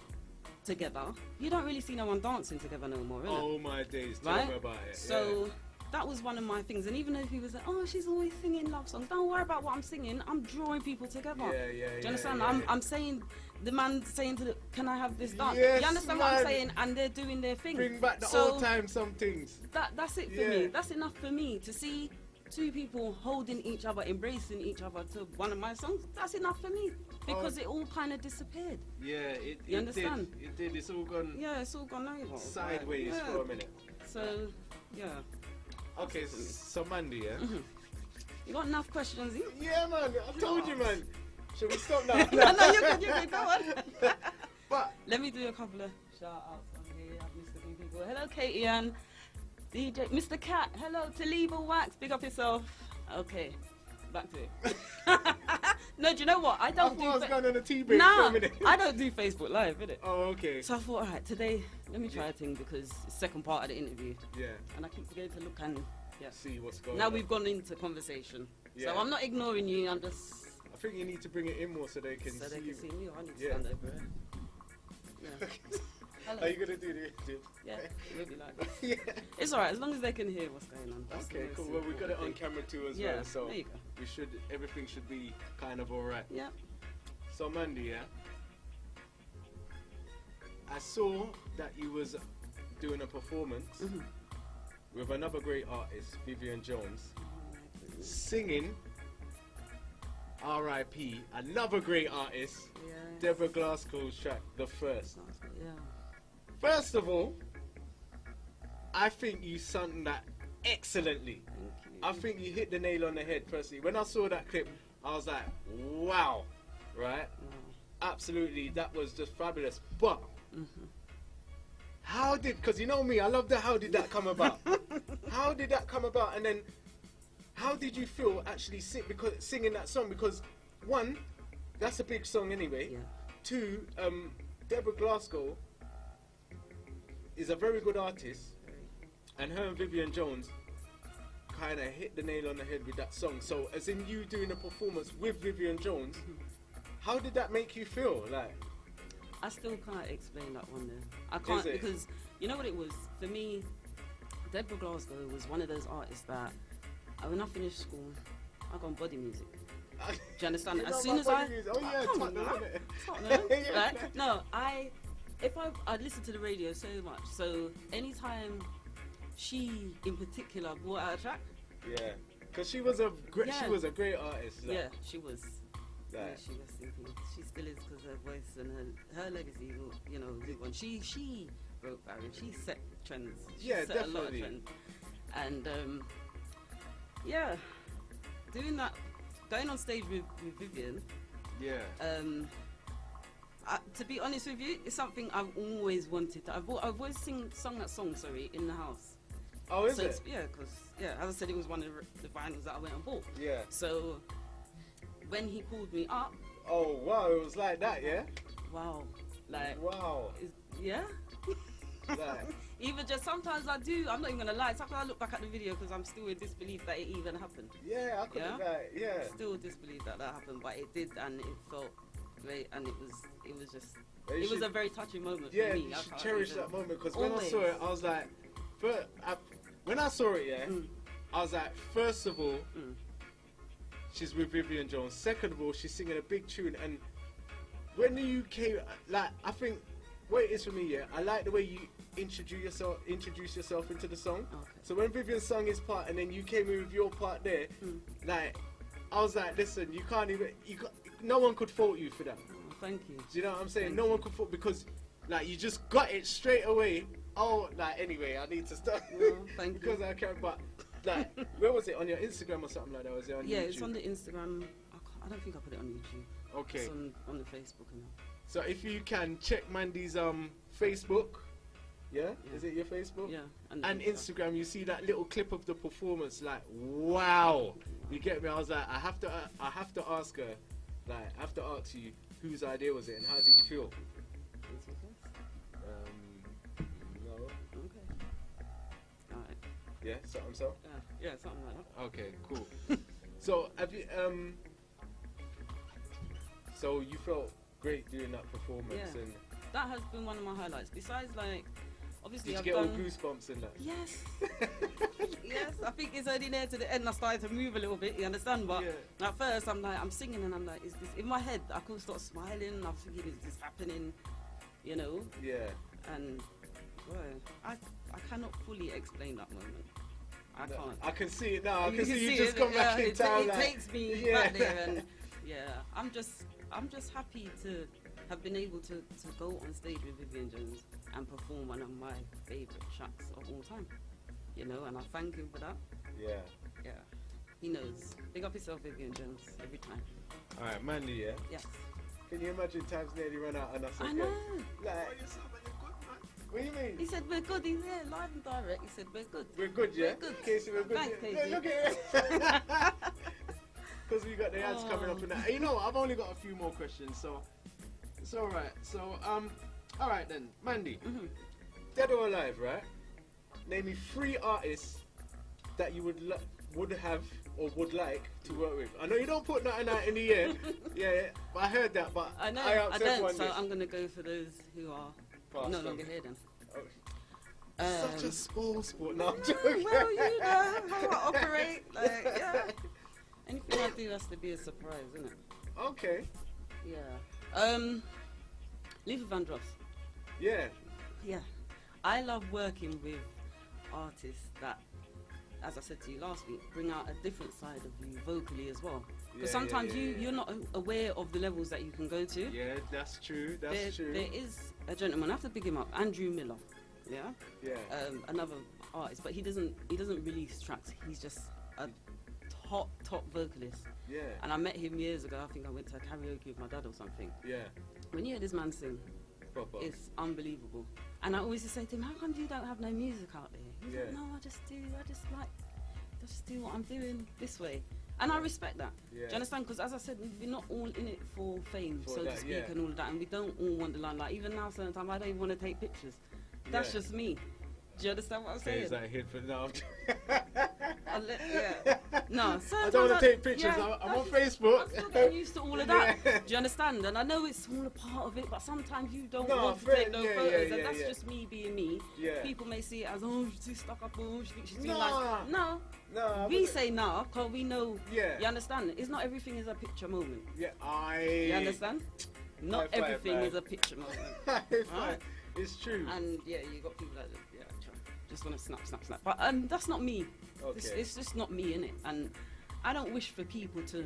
S3: together, you don't really see no one dancing together no more, innit?
S2: Oh my days, tell
S3: Right?
S2: me about it.
S3: So that was one of my things. And even though people say, oh, she's always singing love songs, don't worry about what I'm singing. I'm drawing people together.
S2: yeah,
S3: Do you understand?
S2: yeah,
S3: I'm saying, the man saying to the, can I have this dance?
S2: Yes,
S3: you understand what I'm
S2: man.
S3: saying? And they're doing their thing.
S2: Bring back the
S3: So
S2: old time some things.
S3: that's it for
S2: Yeah.
S3: me. That's enough for me to see two people holding each other, embracing each other to one of my songs. That's enough for me because
S2: Oh.
S3: it all kind of disappeared.
S2: Yeah, it
S3: You understand?
S2: did. It did. It's all gone
S3: Yeah, it's all gone over.
S2: sideways
S3: Yeah.
S2: for a minute.
S3: So, yeah.
S2: Okay, so Mandee, yeah?
S3: You got enough questions? Eh?
S2: Yeah, man, I told you, man. Should we stop now?
S3: No, you're good, go on.
S2: But,
S3: Let me do a couple of shout outs on here. I've missed a few people. Hello, Katie Ann. DJ, Mr. Cat. Hello, Taliba Wax. Big up yourself. Okay, back to it. No, do you know what? I
S2: I
S3: don't
S2: thought I was
S3: do.
S2: going on a tea break for
S3: Nah,
S2: a minute.
S3: I don't do Facebook Live, innit?
S2: Oh, okay.
S3: So I thought, alright, today, let me try a thing because it's the second part of the interview.
S2: Yeah,
S3: And I keep forgetting to look and, yeah.
S2: see what's going
S3: Now
S2: on.
S3: we've gone into conversation.
S2: Yeah.
S3: So I'm not ignoring you, I'm just,
S2: I think you need to bring it in more so they can
S3: so
S2: see
S3: they
S2: you.
S3: can see me. I need to
S2: Yeah.
S3: stand over here. Yeah. Hello.
S2: Are you going to do the...
S3: Yeah, maybe like that.
S2: Yeah.
S3: It's alright, as long as they can hear what's going on. That's the
S2: Okay,
S3: most
S2: cool. Well, we got it on
S3: important thing.
S2: camera too as
S3: Yeah,
S2: well, so
S3: there you go.
S2: everything should be kind of alright.
S3: Yeah.
S2: So Mandee, yeah, I saw that you was doing a performance
S3: Mhm.
S2: with another great artist, Vivian Jones, singing R.I.P. another great artist,
S3: Yeah.
S2: Deborah Glasgow's track, The First.
S3: Yeah.
S2: First of all, I think you sung that excellently.
S3: Thank you.
S2: I think you hit the nail on the head, personally. When I saw that clip, I was like, wow, right? Absolutely, that was just fabulous. But how did, because you know me, I love the how did that come about? How did that come about? And then how did you feel actually singing that song? Because one, that's a big song anyway.
S3: Yeah.
S2: Two, Deborah Glasgow is a very good artist, and her and Vivian Jones kind of hit the nail on the head with that song. So as in you doing a performance with Vivian Jones, how did that make you feel? Like,
S3: I still can't explain that one there. I can't
S2: it?
S3: because you know what it was for me. Deborah Glasgow was one of those artists that, when I finished school, I got on body music. Do you understand? As soon as I...
S2: Oh, yeah,
S3: come on,
S2: Tottenham,
S3: man.
S2: innit?
S3: Tottenham,
S2: Yeah.
S3: right? No, I listen to the radio so much. So anytime she, in particular, brought out a track,
S2: Yeah, because she was a great artist. Like,
S3: yeah, she was. Yeah,
S2: like,
S3: she was thinking. She still is because her voice and her legacy will, you know, live on. She broke barriers. She set trends. She
S2: Yeah,
S3: set a lot of
S2: definitely.
S3: trends. And yeah, doing that, going on stage with Vivian.
S2: yeah.
S3: To be honest with you, it's something I've always wanted to. I've always sung that song, in the house.
S2: Oh, is
S3: So
S2: it?
S3: it's- yeah, because as I said, it was one of the vinyls that I went and bought.
S2: Yeah.
S3: So when he called me up,
S2: Oh, wow, it was like that, yeah?
S3: wow, like
S2: Wow.
S3: yeah.
S2: Like,
S3: Even just sometimes I do. I'm not even gonna lie. Sometimes I look back at the video because I'm still in disbelief that it even happened.
S2: yeah, I could have,
S3: Yeah?
S2: like, yeah.
S3: Still in disbelief that happened, but it did, and it felt great, and it was just.
S2: You
S3: It was
S2: should-
S3: a very touching moment
S2: Yeah,
S3: for me.
S2: you
S3: I
S2: should
S3: can't
S2: cherish
S3: even-
S2: that moment because when I
S3: Always.
S2: saw it, I was like, when I saw it, yeah, I was like, first of all, she's with Vivian Jones. Second of all, she's singing a big tune, and when you came, like, I think what it is for me, yeah, I like the way you introduce yourself into the song.
S3: Okay.
S2: So when Vivian sung his part and then you came in with your part there, like, I was like, listen, no one could fault you for that.
S3: Oh, thank you.
S2: Do you know what I'm saying?
S3: Thank
S2: No
S3: you.
S2: one could fault because, like, you just got it straight away. Oh, like, anyway, I need to start
S3: No, thank you.
S2: because I can't. But like, where was it, on your Instagram or something like that? Was it on
S3: Yeah,
S2: YouTube?
S3: it's on the Instagram. I don't think I put it on YouTube.
S2: Okay.
S3: It's on the Facebook and all.
S2: So if you can check Mandee's Facebook, yeah? Is it your Facebook?
S3: Yeah.
S2: And
S3: the
S2: Instagram, you see that little clip of the performance, like, wow, you get me? I was like, I have to ask her, like, I have to ask you, whose idea was it and how did you feel?
S3: Is it first?
S2: No.
S3: Okay. All right.
S2: Yeah, something so.
S3: Yeah, something like that.
S2: Okay, cool. So have you so you felt great doing that performance,
S3: Yeah.
S2: and
S3: That has been one of my highlights. Besides, like, obviously
S2: did you
S3: I've
S2: get all
S3: done.
S2: goosebumps in that?
S3: Yes. Yes, I think it's only there to the end I started to move a little bit, you understand? But
S2: Yeah.
S3: at first I'm singing and I'm like, is this, in my head I couldn't stop smiling, I'm thinking, is this happening? You know?
S2: Yeah.
S3: And, boy, I cannot fully explain that moment. I
S2: No,
S3: can't.
S2: I can see it now. I
S3: You
S2: can
S3: can
S2: see you
S3: see
S2: just
S3: it,
S2: come back
S3: yeah,
S2: in time.
S3: it
S2: like,
S3: takes me
S2: yeah.
S3: back there, and yeah, I'm just happy to have been able to go on stage with Vivian Jones and perform one of my favourite tracks of all time. You know, and I thank him for that.
S2: Yeah.
S3: Yeah, he knows. Big up yourself, Vivian Jones, every time.
S2: All right, Mandee. Yeah.
S3: Yes.
S2: Can you imagine times nearly run out on us
S3: I
S2: again?
S3: know.
S2: Like, what do you mean?
S3: He said we're good. He's here live and direct. He said we're good.
S2: We're good, yeah?
S3: We're good.
S2: Casey, we're good.
S3: Thanks,
S2: yeah.
S3: Casey.
S2: Look at it. Because we got the ads coming up
S3: Oh.
S2: in that. You know what? I've only got a few more questions, so it's all right. So, all right then, Mandee. Dead or alive, right? Name me 3 artists that you would have or would like to work with. I know you don't put nothing out in the air. Yeah, but I heard that, but
S3: I know.
S2: I asked
S3: don't.
S2: everyone
S3: So
S2: this.
S3: I'm gonna go for those who are
S2: Passed
S3: no
S2: on.
S3: longer here then.
S2: Such a small sport. No, I'm
S3: No,
S2: joking.
S3: well, you know how I operate. Like, yeah. Anything I do has to be a surprise, isn't it?
S2: Okay.
S3: Yeah. Luther Vandross.
S2: Yeah.
S3: Yeah. I love working with artists that, as I said to you last week, bring out a different side of you vocally as well. Because
S2: Yeah,
S3: sometimes
S2: yeah,
S3: you're not aware of the levels that you can go to.
S2: Yeah, that's true. That's true.
S3: There is a gentleman, I have to pick him up, Andrew Miller. Yeah.
S2: Yeah.
S3: Another artist, but he doesn't release tracks. He's just a top vocalist.
S2: Yeah.
S3: And I met him years ago. I think I went to a karaoke with my dad or something.
S2: Yeah.
S3: When you hear this man sing,
S2: Proper.
S3: it's unbelievable. And I always just say to him, how come you don't have no music out there? He's like,
S2: Yeah.
S3: no, I just do what I'm doing this way. And I respect that.
S2: Yeah.
S3: Do you understand? Because as I said, we're not all in it for fame,
S2: For
S3: so
S2: that,
S3: to speak,
S2: yeah.
S3: and all of that. And we don't all want the limelight. Even now, certain time, I don't even want to take pictures. That's
S2: Yeah.
S3: just me. Do you understand what I'm
S2: Say
S3: saying?
S2: is that hit for now?
S3: Yeah. No,
S2: I
S3: sometimes
S2: don't want to take pictures.
S3: yeah,
S2: I'm on
S3: that's-
S2: Facebook.
S3: I'm still getting used to all of that.
S2: Yeah.
S3: Do you understand? And I know it's all a part of it, but sometimes you don't
S2: No,
S3: want to
S2: fair,
S3: take no
S2: yeah,
S3: photos,
S2: yeah,
S3: and
S2: yeah,
S3: that's
S2: yeah.
S3: just me being me.
S2: Yeah.
S3: People may see it as, oh, she's too stuck up, oh, she thinks she's too
S2: Nah.
S3: nice. No,
S2: No,
S3: we say nah, because we know.
S2: Yeah.
S3: You understand? It's not everything is a picture moment.
S2: Yeah,
S3: You understand? Not
S2: High five,
S3: everything
S2: man.
S3: is a picture moment.
S2: It's
S3: Right.
S2: fine. It's true.
S3: And yeah, you got people that just want to snap. But that's not me.
S2: Okay.
S3: It's just not me, innit? And I don't wish for people to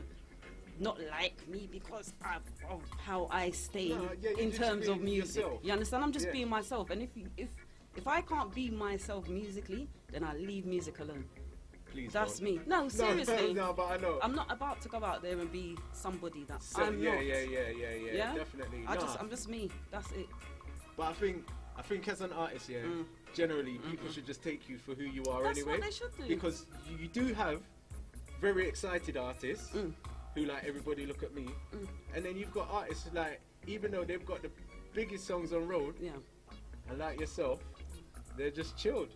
S3: not like me because of how I stay
S2: No, yeah, you're
S3: in
S2: just
S3: terms of
S2: being
S3: music.
S2: yourself.
S3: You understand? I'm just
S2: Yeah.
S3: being myself. And if I can't be myself musically, then I leave music alone.
S2: Please
S3: That's
S2: don't.
S3: me. No, seriously.
S2: No, but I know.
S3: I'm not about to go out there and be somebody that
S2: So,
S3: I'm
S2: yeah,
S3: not.
S2: yeah, definitely.
S3: I'm just me. That's it.
S2: But I think as an artist, yeah, generally people should just take you for who you are
S3: That's
S2: anyway.
S3: what they should do.
S2: Because you do have very excited artists who like everybody look at me, and then you've got artists who, like, even though they've got the biggest songs on road,
S3: Yeah.
S2: and like yourself, they're just chilled.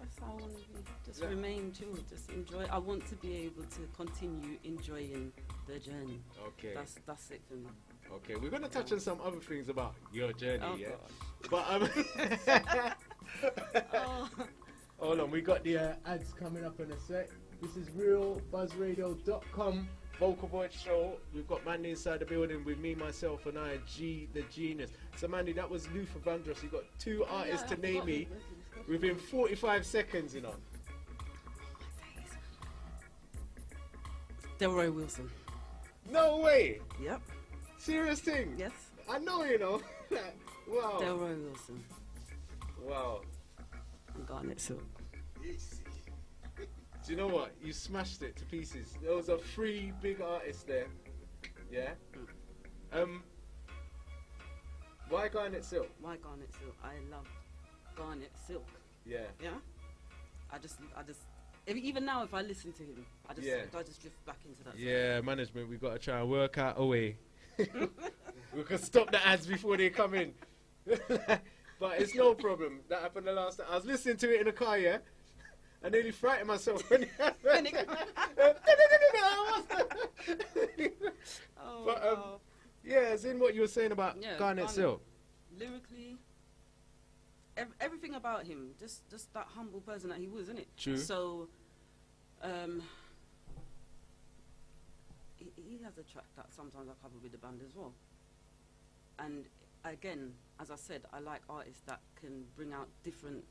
S3: That's how I want to be. Just
S2: Yeah.
S3: remain chilled. Just enjoy. I want to be able to continue enjoying the journey.
S2: Okay.
S3: That's it for me.
S2: Okay, we're gonna touch on some other things about your journey,
S3: Oh,
S2: yeah.
S3: God.
S2: But
S3: Oh.
S2: hold on, we got the ads coming up in a sec. This is realbuzzradio.com Vocal Voyage Show. We've got Mandee inside the building with me, myself, and I, G the Genius. So Mandee, that was Luther Vandross. You got two artists to name me within 45 seconds, you know.
S3: Delroy Wilson.
S2: No way!
S3: Yep.
S2: Serious thing?
S3: Yes.
S2: I know, you know. Wow.
S3: Delroy Wilson.
S2: Wow.
S3: And Garnet Silk.
S2: Do you know what? You smashed it to pieces. There was a 3 big artists there. Yeah? Why Garnet Silk?
S3: Why Garnet Silk? I love Garnet Silk.
S2: Yeah.
S3: Yeah. I just. Even now, if I listen to him, I just drift back into that.
S2: Yeah, management, we've got to try and work out a way. We can stop the ads before they come in. But it's no problem. That happened the last time. I was listening to it in the car, yeah? I nearly frightened myself.
S3: Oh,
S2: But,
S3: wow.
S2: yeah, as in what you were saying about
S3: Yeah,
S2: Garnet
S3: Garnet.
S2: Silk.
S3: Lyrically, everything about him, just that humble person that he was, isn't it?
S2: True.
S3: So, he has a track that sometimes I cover with the band as well. And again, as I said, I like artists that can bring out different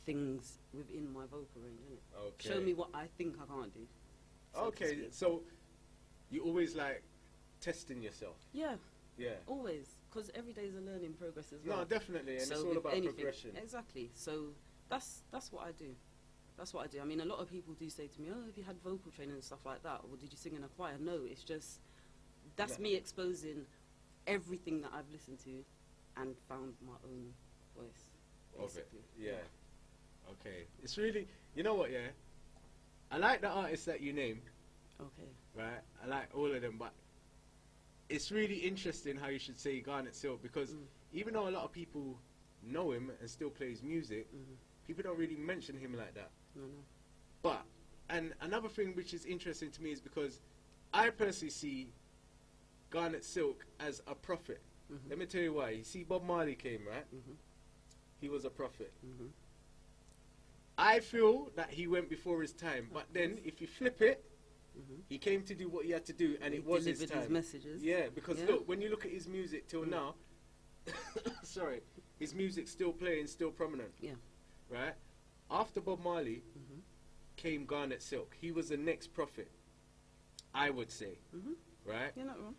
S3: things within my vocal range, innit?
S2: Okay.
S3: Show me what I think I can't do. so to
S2: Okay,
S3: speak.
S2: so you always like testing yourself.
S3: Yeah,
S2: Yeah.
S3: always, because every day is a learning progress as well.
S2: No, definitely, and
S3: So
S2: it's all
S3: with
S2: about
S3: anything,
S2: progression.
S3: Exactly. So that's what I do. That's what I do. I mean, a lot of people do say to me, "Oh, have you had vocal training and stuff like that, or did you sing in a choir?" No, it's just that's
S2: Yeah.
S3: me exposing everything that I've listened to and found my own voice.
S2: Of it.
S3: Basically.
S2: Yeah. Okay. It's really, you know what, yeah? I like the artists that you name,
S3: Okay.
S2: right? I like all of them, but it's really interesting how you should say Garnet Silk, because even though a lot of people know him and still play his music, people don't really mention him like that.
S3: No.
S2: But, and another thing which is interesting to me is because I personally see Garnet Silk as a prophet. Let me tell you why. You see, Bob Marley came, right? He was a prophet. I feel that he went before his time, but then if you flip it, he came to do what he had to do, and
S3: He
S2: it was his
S3: delivered
S2: time.
S3: his messages.
S2: Yeah, because
S3: Yeah.
S2: look, when you look at his music till now, sorry, his music's still playing, still prominent.
S3: Yeah.
S2: Right? After Bob Marley came Garnet Silk. He was the next prophet, I would say. Right?
S3: You're not wrong.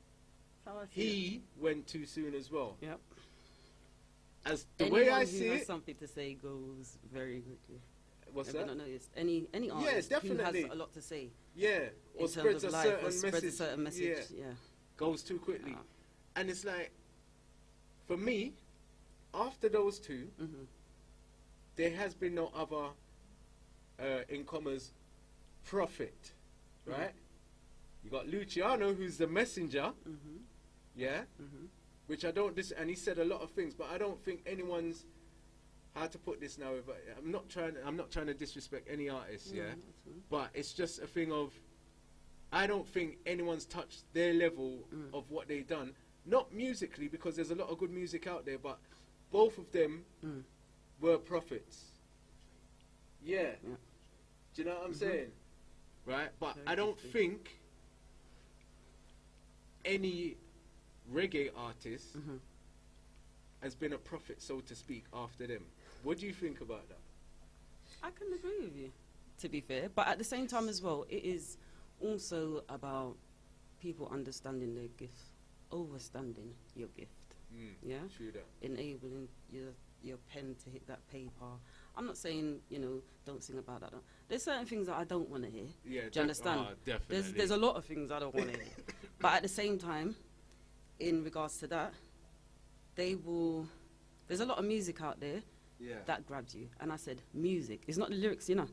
S3: That's how I see it.
S2: He went too soon as well.
S3: Yep.
S2: As the
S3: Anyone
S2: way I
S3: who
S2: see
S3: has
S2: it,
S3: something to say goes very quickly.
S2: what's
S3: Have you
S2: that?
S3: not noticed? Any artist who
S2: definitely.
S3: has a lot to say
S2: Yeah, or
S3: in
S2: spreads
S3: terms
S2: a
S3: of life,
S2: certain
S3: or spreads
S2: message.
S3: a certain message.
S2: Yeah,
S3: Yeah.
S2: goes too quickly.
S3: Ah.
S2: And it's like, for me, after those two, there has been no other, in commas, prophet, right? You got Luciano, who's the messenger, yeah, which I don't and he said a lot of things, but I don't think anyone's how to put this now. But I'm not trying to disrespect any artist, yeah.
S3: that's fine.
S2: But it's just a thing of, I don't think anyone's touched their level of what they've done. Not musically, because there's a lot of good music out there, but both of them were prophets. Yeah. Do you know what I'm saying? Right? But I don't think any reggae artist has been a prophet, so to speak, after them. What do you think about that?
S3: I can agree with you, to be fair. But at the same time as well, it is also about people understanding their gift, overstanding your gift. Yeah?
S2: True that.
S3: Enabling your pen to hit that paper. I'm not saying, don't sing about that. There's certain things that I don't want to hear.
S2: Yeah,
S3: do you understand?
S2: Definitely.
S3: There's a lot of things I don't want to hear. But at the same time, in regards to that, there's a lot of music out there that grabs you. And I said, music. It's not the lyrics, A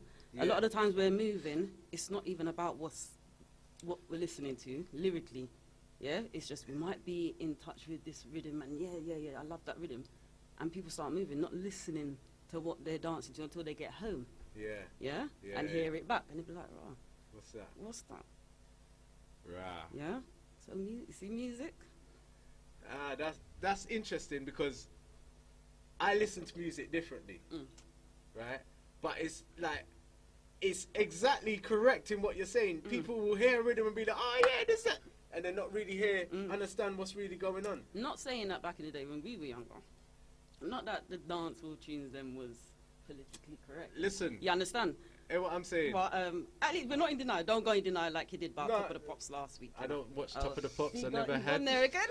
S3: lot of the times we're moving, it's not even about what we're listening to lyrically. Yeah, it's just we might be in touch with this rhythm, and I love that rhythm. And people start moving, not listening to what they're dancing to until they get home. Yeah? And hear it back, and they'll be like, oh, what's that?
S2: Right.
S3: Yeah? So, see music?
S2: That's interesting, because I listen to music differently, right? But it's like, it's exactly correct in what you're saying. People will hear a rhythm and be like, oh yeah, this, that, and then not really understand what's really going on.
S3: Not saying that back in the day when we were younger. Not that the dancehall tunes then was politically correct.
S2: Listen.
S3: You understand?
S2: Hear what I'm saying?
S3: But at least we're not in denial. Don't go in denial like you did about Top of the Pops last week.
S2: I don't watch Top of the Pops. I never
S3: He's
S2: had.
S3: gone there again.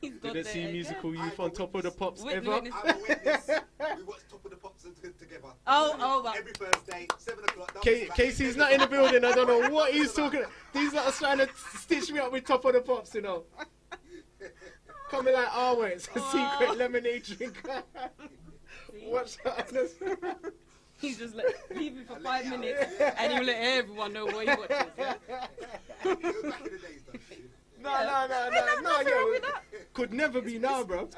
S2: Didn't see musical youth on Top of the Pops ever.
S5: I'm a witness. We watched Top of the Pops together. Every Thursday, 7 o'clock.
S2: Casey's not in the building. I don't know what he's talking. These lot are trying to stitch me up with Top of the Pops, Coming like, oh wait, it's a secret lemonade drink. Watch that.
S3: He's just like, leave it for 5 minutes and you let everyone know what he watches. Yeah?
S5: It was back in the days, though.
S2: No, could never be now, bro.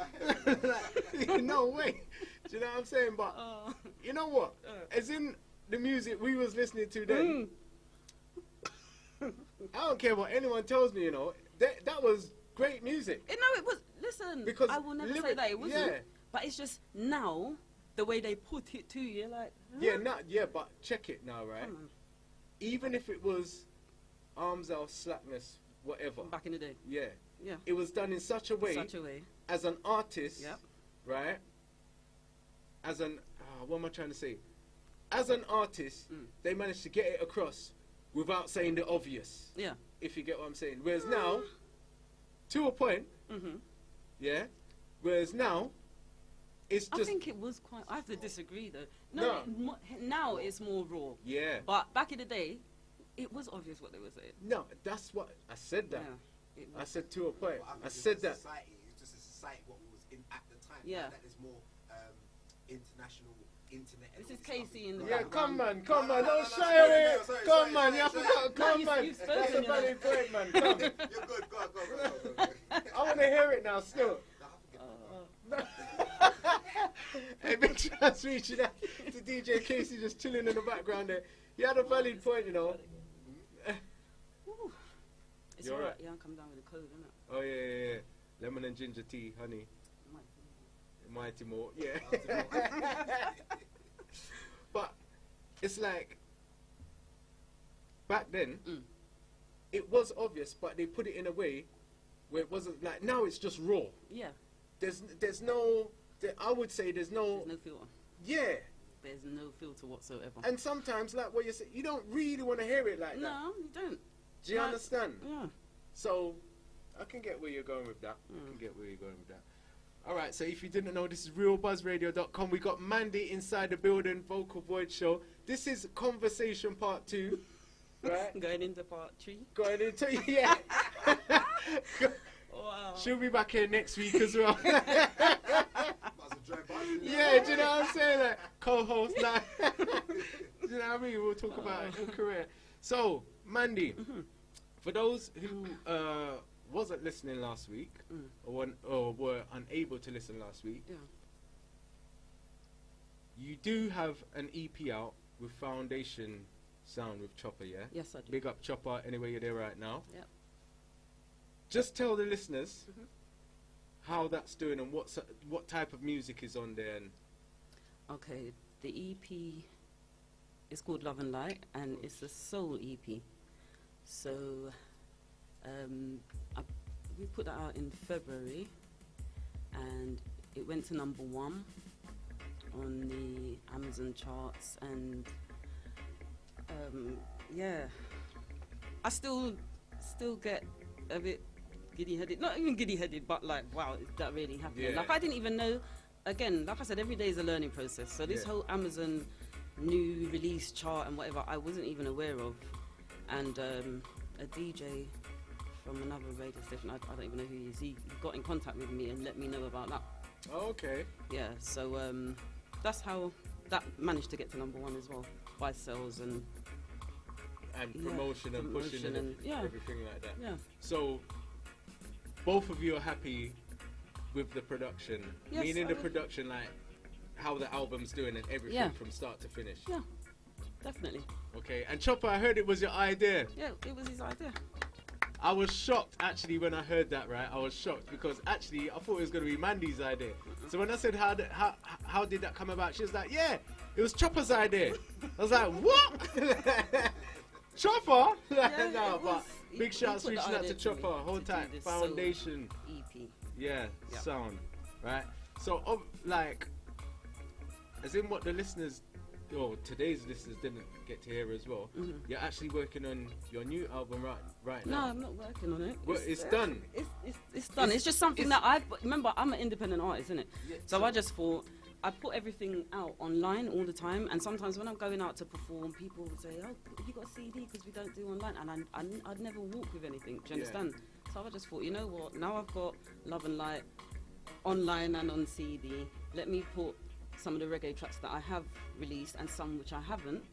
S2: No way. Do you know what I'm saying? But you know what? As in the music we was listening to then, I don't care what anyone tells me, that was great music.
S3: No, it was. Listen,
S2: because
S3: I will never say that it wasn't. But it's just now the way they put it to you, like.
S2: But check it now, right? Even if it was arms out, slackness, whatever.
S3: Back in the day.
S2: Yeah. It was done in such a way. As an artist, right? As an what am I trying to say? As an artist, they managed to get it across without saying the obvious.
S3: Yeah.
S2: If you get what I'm saying. Whereas now, to a point, whereas now, it's just.
S3: I think it was quite. I have to disagree though. No. Now it's more raw.
S2: Yeah.
S3: But back in the day, it was obvious what they were saying.
S2: No, that's what I said. That I said to a point.
S5: Well,
S2: I said that.
S5: Society, it's just a society what was in at the time.
S3: Yeah.
S5: That is more international internet.
S3: This is Casey in the
S2: Yeah,
S3: background.
S2: come on, don't shy away. Come on, you have to come on. That's a valid point, man. Come.
S5: You're good, go on.
S2: I want to hear it now, still. Hey, big chance reaching out to DJ Casey just chilling in the background there. He had a valid point,
S3: It's alright. Yeah, I'm coming down with a cold, isn't it?
S2: Oh yeah. Lemon and ginger tea, honey. Mighty more, yeah. But it's like back then, it was obvious, but they put it in a way where it wasn't like now. It's just raw.
S3: Yeah.
S2: There's no. I would say there's no
S3: filter.
S2: Yeah.
S3: There's no filter whatsoever.
S2: And sometimes, like what you say, you don't really want to hear it like that.
S3: No, you don't.
S2: Do you understand?
S3: Yeah.
S2: So, I can get where you're going with that. All right, so if you didn't know, this is realbuzzradio.com. We got Mandee inside the building, Vocal Voyage Show. This is Conversation Part 2, right?
S3: Going into Part 3.
S2: Yeah.
S3: Wow.
S2: She'll be back here next week as well.
S5: Yeah,
S2: do you know what I'm saying? Like, co-host now. Do you know what I mean? We'll talk about her career. So, Mandee, for those who wasn't listening last week or were unable to listen last week, you do have an EP out with Foundation Sound with Chopper, yeah?
S3: Yes, I do.
S2: Big up Chopper, anyway you're there right now.
S3: Yep.
S2: Just tell the listeners how that's doing and what type of music is on there. And
S3: Okay, the EP is called Love and Light, and it's a soul EP. So we put that out in February, and it went to #1 on the Amazon charts, and yeah, I still get a bit giddy-headed. Not even giddy-headed, but like, wow, is that really happening?
S2: Yeah.
S3: Like, I didn't even know. Again, like I said, every day is a learning process. So this whole Amazon new release chart and whatever, I wasn't even aware of. And a DJ from another radio station, I don't even know who he is, he got in contact with me and let me know about that.
S2: oh, okay.
S3: Yeah, so that's how that managed to get to #1 as well, by sales and
S2: Promotion and pushing
S3: promotion
S2: and
S3: and
S2: everything like that.
S3: yeah.
S2: So both of you are happy with the production,
S3: Yes,
S2: meaning
S3: I
S2: the
S3: would.
S2: production, like how the album's doing and everything
S3: Yeah.
S2: from start to finish.
S3: Yeah, definitely.
S2: Okay, and Chopper, I heard it was your idea.
S3: Yeah, it was his idea.
S2: I was shocked actually when I heard that, right? I was shocked because actually I thought it was going to be Mandee's idea. So when I said how did that come about, she was like, yeah, it was Chopper's idea. I was like, what? Chopper?
S3: Yeah,
S2: No,
S3: it
S2: but
S3: was-
S2: big
S3: he
S2: shouts
S3: put the
S2: reaching out
S3: idea
S2: to
S3: to me
S2: Chopper, hold
S3: to do
S2: tight,
S3: this soul
S2: Foundation.
S3: EP.
S2: Yeah,
S3: Yeah.
S2: sound, right? So, like, as in what the listeners, or today's listeners didn't get to hear as well, you're actually working on your new album right
S3: No,
S2: now.
S3: I'm not working on it.
S2: Well, it's done.
S3: It's done. It's just something that remember, I'm an independent artist, isn't it?
S2: Yeah,
S3: So
S2: so-
S3: I just thought, I put everything out online all the time, and sometimes when I'm going out to perform, people would say, oh, have you got a CD? Because we don't do online. And I'd never walk with anything, do you
S2: Yeah.
S3: understand? So I just thought, you know what, now I've got Love and Light online and on CD, let me put some of the reggae tracks that I have released and some which I haven't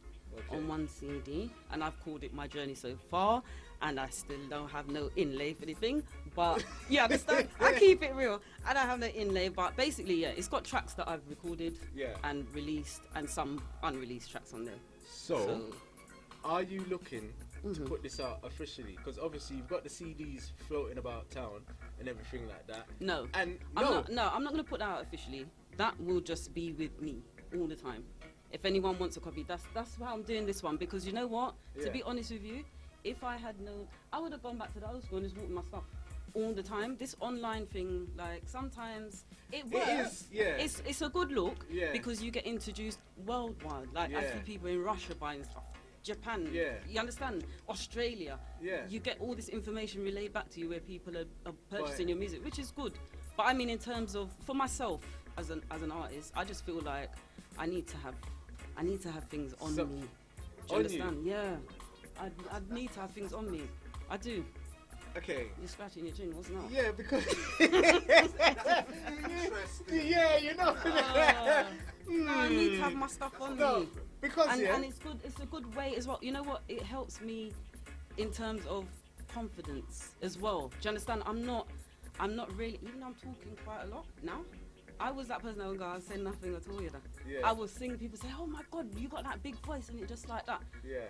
S3: on one CD, and I've called it My Journey So Far, and I still don't have no inlay for the thing, but you understand, I keep it real. I don't have no inlay, but basically, yeah, it's got tracks that I've recorded and released, and some unreleased tracks on there.
S2: So, are you looking to put this out officially? Because obviously you've got the CDs floating about town and everything like that.
S3: No,
S2: And
S3: I'm not going to put that out officially. That will just be with me all the time. If anyone wants a copy, that's why I'm doing this one, because you know what? To be honest with you, if I had known, I would have gone back to the old school and just walked my stuff all the time. This online thing, like, sometimes it works. It's a good look because you get introduced worldwide. Like, I see people in Russia buying stuff, Japan, you understand, Australia. You get all this information relayed back to you where people are purchasing your music, which is good. But I mean, in terms of, for myself as an artist, I just feel like I need to have things on me. Do you understand? Yeah. I need to have things on me. I do.
S2: Okay.
S3: You're scratching your chin, wasn't it?
S2: Yeah, because
S5: Interesting.
S2: yeah, you know.
S3: I need to have my stuff on me.
S2: Because
S3: And it's good. It's a good way as well. You know what? It helps me in terms of confidence as well. Do you understand? I'm not really. Even though I'm talking quite a lot now, I was that person that would go and say nothing at all. You know.
S2: Yeah.
S3: I will sing. People say, "Oh my God, you got that big voice," and it just like that.
S2: Yeah.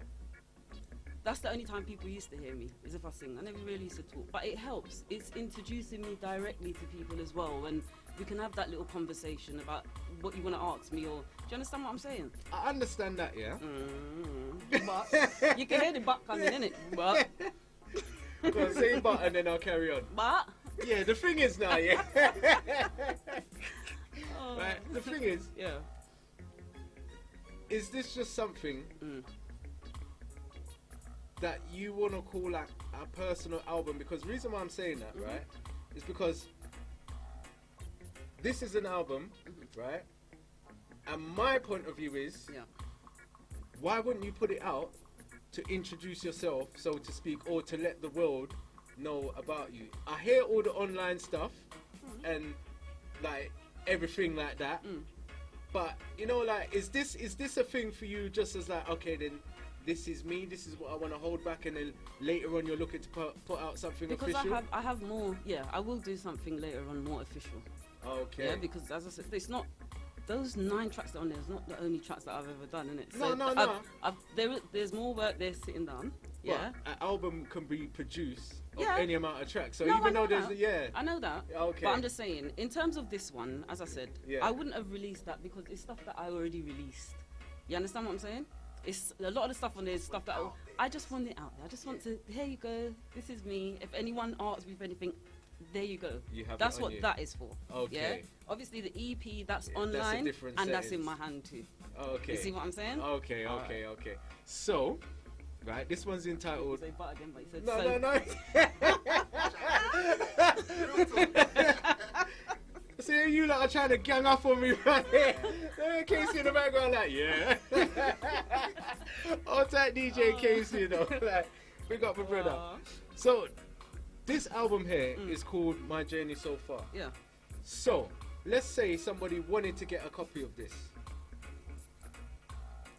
S3: That's the only time people used to hear me, is if I sing. I never really used to talk. But it helps. It's introducing me directly to people as well. And we can have that little conversation about what you want to ask me. Or, do you understand what I'm saying?
S2: I understand that, yeah.
S3: But you can hear the butt coming, innit? But,
S2: Go on, say but and then I'll carry on.
S3: but.
S2: Yeah, the thing is now, yeah.
S3: Oh.
S2: Right, the thing is,
S3: Yeah.
S2: is this just something that you want to call like a personal album? Because the reason why I'm saying that, right, is because this is an album, right? And my point of view is,
S3: Yeah.
S2: why wouldn't you put it out to introduce yourself, so to speak, or to let the world know about you? I hear all the online stuff and like everything like that, but you know, like, is this a thing for you? Just as like, okay, then this is me. This is what I want to hold back, and then later on you're looking to put out something
S3: Because
S2: official.
S3: I have more. Yeah, I will do something later on more official.
S2: Okay.
S3: Yeah, because as I said, it's not those 9 tracks that are on there is not the only tracks that I've ever done, innit?
S2: No.
S3: There's more work there sitting down. Yeah.
S2: But an album can be produced of
S3: Yeah.
S2: any amount of tracks. So
S3: No,
S2: even
S3: I know
S2: though there's
S3: that. I know that.
S2: Okay.
S3: But I'm just saying, in terms of this one, as I said,
S2: Yeah.
S3: I wouldn't have released that because it's stuff that I already released. You understand what I'm saying? It's a lot of the stuff on there is stuff that I just want it out there. I just want to, here you go, this is me. If anyone asks me for anything, there you go.
S2: You have
S3: That's
S2: it on
S3: what
S2: you.
S3: that is for.
S2: Okay.
S3: Yeah? Obviously the EP, that's
S2: Yeah, that's a
S3: online,
S2: different
S3: and that's in
S2: settings.
S3: my hand too.
S2: Okay.
S3: You see what I'm saying?
S2: Okay. So, right, this one's
S3: You
S2: entitled.
S3: say but again, but you said
S2: No. See, you lot are trying to gang up on me right here. Casey in the background, like, yeah. All tight DJ Casey, you know, like, big up my brother. So, this album here is called My Journey So Far.
S3: Yeah.
S2: So, let's say somebody wanted to get a copy of this.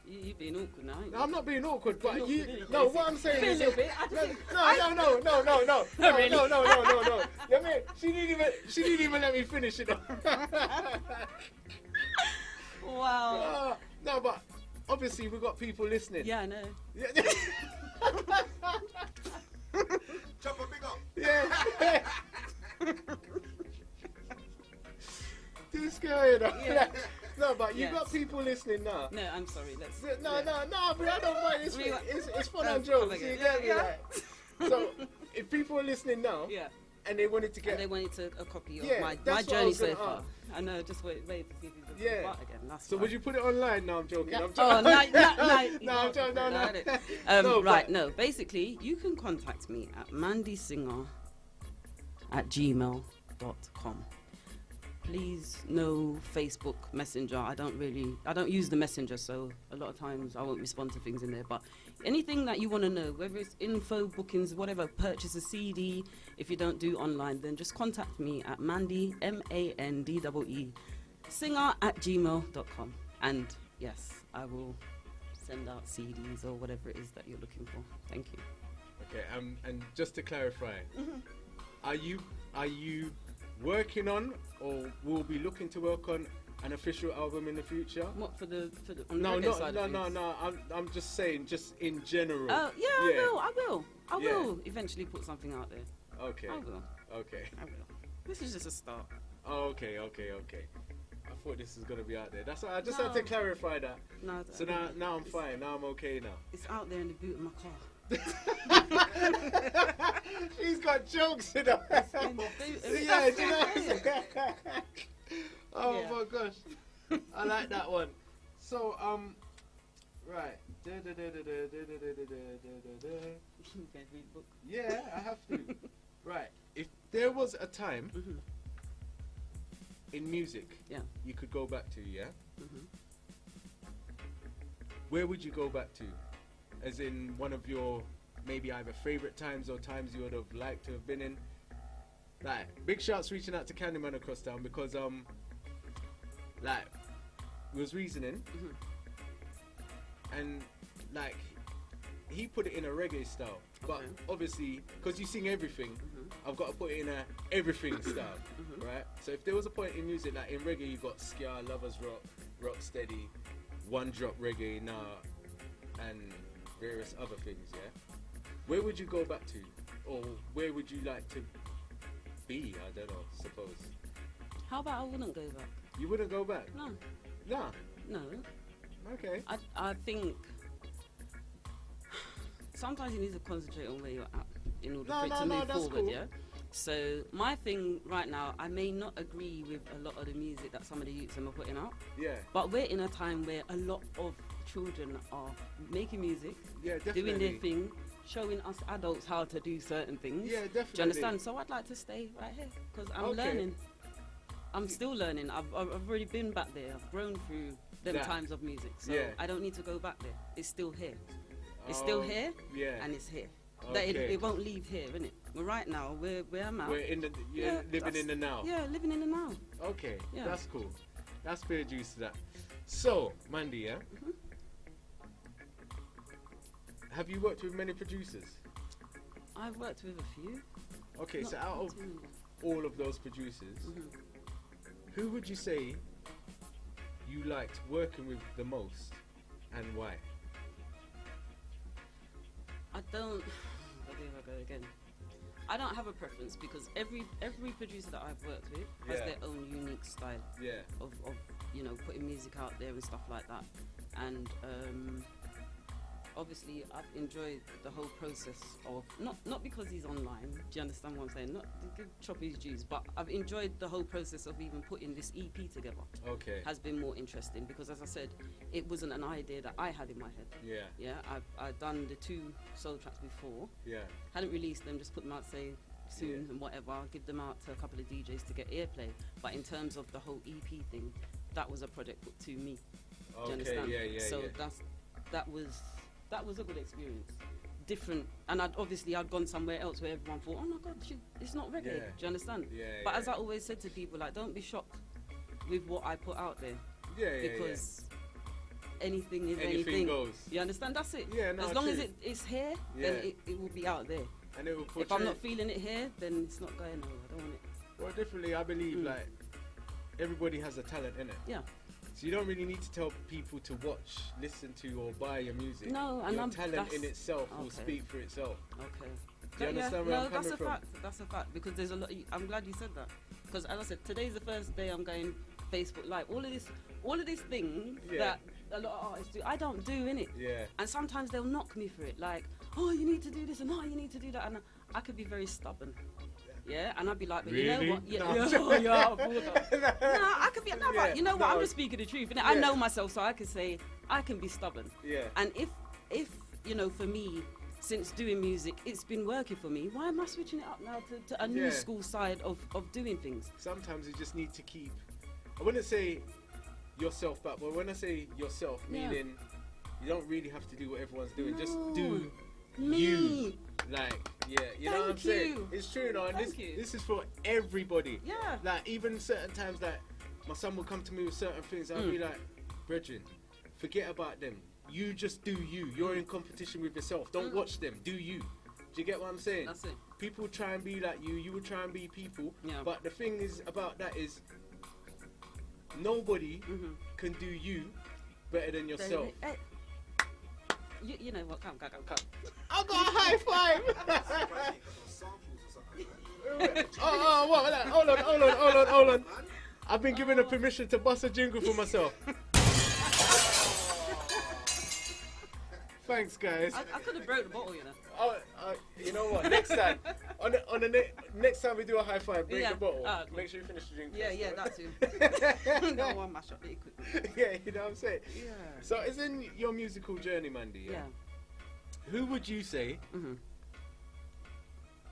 S3: You've been awkward now. ain't
S2: No,
S3: you?
S2: I'm not being awkward, but
S3: You're
S2: you.
S3: not being
S2: No,
S3: awkward.
S2: what I'm saying
S3: Feel a
S2: is.
S3: little bit. I just-
S2: No.
S3: Really?
S2: No. Let me. She didn't even let me finish it.
S3: Wow.
S2: No, but obviously we've got people listening.
S3: Yeah, I know.
S5: Chopper, big up.
S2: Yeah. This guy, you know.
S3: Yeah.
S2: No, but you
S3: Yes.
S2: got people listening now.
S3: No, I'm sorry. Let's.
S2: No, but I don't mind. It's fun and
S3: Come
S2: jokes.
S3: again.
S2: You get me?
S3: Yeah.
S2: Like. So, if people are listening now
S3: Yeah.
S2: and they wanted to get,
S3: And they wanted a copy of
S2: Yeah,
S3: my
S2: that's what I
S3: journey
S2: was
S3: so
S2: gonna
S3: far.
S2: ask.
S3: I know. Just wait to see if he's
S2: Yeah.
S3: back again. That's
S2: so
S3: fine.
S2: would you put it online? No, I'm joking. I'm
S3: Oh,
S2: joking.
S3: no.
S2: No, I'm joking. No. No,
S3: Right,
S2: but-
S3: no. Basically, you can contact me at mandeesinger@gmail.com. Please, no Facebook Messenger. I don't use the Messenger, so a lot of times I won't respond to things in there. But anything that you want to know, whether it's info, bookings, whatever, purchase a CD, if you don't do online, then just contact me at Mandee, MANDEE, singer@gmail.com. And yes, I will send out CDs or whatever it is that you're looking for. Thank you.
S2: Okay, and just to clarify, are you working on or will be looking to work on an official album in the future?
S3: What for the on the
S2: No,
S3: reggae side of things?
S2: no. I'm just saying, just in general.
S3: Oh yeah, I will. I
S2: Yeah.
S3: will eventually put something out there.
S2: Okay.
S3: I will.
S2: Okay.
S3: I will. This is just a start.
S2: Oh, okay. I thought this was gonna be out there. That's why I just had to
S3: No.
S2: clarify that.
S3: No,
S2: So now I'm fine. Now I'm okay now.
S3: it's out there in the boot of my car.
S2: She's got jokes in her.
S3: In the boot of
S2: Yeah, do you know what I'm saying? Oh
S3: Yeah.
S2: my gosh, I like that one. So right.
S3: You can read the book.
S2: Yeah, I have to. Right. If there was a time
S3: Mhm.
S2: in music
S3: Yeah.
S2: you could go back to, yeah?
S3: Mhm.
S2: Where would you go back to? As in one of your maybe either favorite times or times you would have liked to have been in? Like, big shouts reaching out to Candyman across town because like we was reasoning
S3: Mhm.
S2: and like he put it in a reggae style, but
S3: Okay.
S2: obviously because you sing everything,
S3: Mhm.
S2: I've got to put it in a everything style,
S3: Mhm.
S2: right? So if there was a point in music like in reggae, you got ska, lovers rock, rock steady, one drop reggae now, and various other things. Yeah, where would you go back to, or where would you like to be? I don't know. Suppose
S3: How about I wouldn't go back?
S2: you wouldn't go back.
S3: No,
S2: Nah.
S3: no.
S2: Okay.
S3: I think sometimes you need to concentrate on where you're at in order for it to move
S2: that's
S3: forward,
S2: cool.
S3: yeah? So my thing right now, I may not agree with a lot of the music that some of the youths are putting out,
S2: Yeah.
S3: but we're in a time where a lot of children are making music,
S2: Yeah. Definitely.
S3: doing their thing, showing us adults how to do certain things.
S2: Yeah. Definitely.
S3: Do you understand? So I'd like to stay right here because I'm
S2: Okay.
S3: learning. I'm still learning. I've already been back there. I've grown through them
S2: That-
S3: times of music. So
S2: yeah.
S3: I don't need to go back there. It's still here. It's still here
S2: Yeah.
S3: and it's here. That
S2: Okay.
S3: it won't leave here, innit? But right now, where I'm at.
S2: We're in the living
S3: that's-
S2: in the now.
S3: Yeah, living in the now.
S2: Okay,
S3: Yeah.
S2: that's cool. That's fair juice to that. So, Mandee, yeah?
S3: Mm-hmm.
S2: Have you worked with many producers?
S3: I've worked with a few.
S2: Okay, so
S3: Not
S2: out of
S3: too many.
S2: all of those producers,
S3: Mhm.
S2: who would you say you liked working with the most, and why?
S3: I don't. Where do I go again? I don't have a preference because every producer that I've worked with has their own unique style.
S2: Yeah.
S3: Of putting music out there and stuff like that, and obviously I've enjoyed the whole process of not because he's online. Do you understand what I'm saying? Not to give chop his dues, but I've enjoyed the whole process of even putting this EP together.
S2: Okay.
S3: Has been more interesting because, as I said, it wasn't an idea that I had in my head.
S2: Yeah.
S3: Yeah. I've done the 2 soul tracks before.
S2: Yeah.
S3: Hadn't released them, just put them out, say soon and whatever. Give them out to a couple of DJs to get airplay. But in terms of the whole EP thing, that was a project put to me. Do you understand? So that was a good experience. Different, and I'd gone somewhere else where everyone thought, oh my God, it's not reggae.
S2: Yeah.
S3: Do you understand?
S2: Yeah.
S3: But as I always said to people, like, don't be shocked with what I put out there. Because anything is anything.
S2: Goes.
S3: You understand? That's it.
S2: Yeah, no,
S3: as long
S2: true.
S3: as it's here, then it will be out there.
S2: And it will
S3: if I'm not feeling it here, then it's not going nowhere. I don't want it.
S2: Well, definitely, I believe like everybody has a talent in it.
S3: Yeah.
S2: So you don't really need to tell people to watch, listen to, or buy your music.
S3: No, and
S2: your talent in itself will speak for itself.
S3: Okay.
S2: Do you understand where I'm coming from?
S3: That's a fact because there's a lot. I'm glad you said that because, as I said, today's the first day I'm going Facebook Live. All of these things that a lot of artists do, I don't do, innit?
S2: Yeah.
S3: And sometimes they'll knock me for it, like, oh, you need to do this and oh, you need to do that, and I could be very stubborn. Yeah, and I'd be like, but
S2: really?
S3: You know what? Yeah,
S2: No.
S3: I could be. No, but you know what? I'm just speaking the truth. I know myself, so I can say I can be stubborn.
S2: Yeah.
S3: And if for me, since doing music, it's been working for me. Why am I switching it up now to a new school side of doing things?
S2: Sometimes you just need to keep. I wouldn't say yourself back, but when I say yourself, meaning you don't really have to do what everyone's doing.
S3: No.
S2: Just do
S3: me.
S2: You. Like, you know what I'm saying? It's true, no, and this is for everybody.
S3: Yeah.
S2: Like, even certain times, like, my son will come to me with certain things, I'll be like, brethren, forget about them. You just do you. You're in competition with yourself. Don't watch them. Do you. Do you get what I'm saying?
S3: That's it.
S2: People try and be like you. You will try and be people.
S3: Yeah.
S2: But the thing is about that is, nobody can do you better than yourself.
S3: You know what? Come.
S2: I got a high five. What? Hold on. I've been given a permission to bust a jingle for myself. Thanks, guys.
S3: I could have broke the bottle, you know.
S2: You know what? Next time, next time we do a high five, break the bottle.
S3: Okay.
S2: Make sure you finish the drink.
S3: Yeah, that too. Don't want to mash up the equipment.
S2: Yeah, you know what I'm saying.
S3: Yeah.
S2: So, it's in your musical journey, Mandee.
S3: Yeah.
S2: Who would you say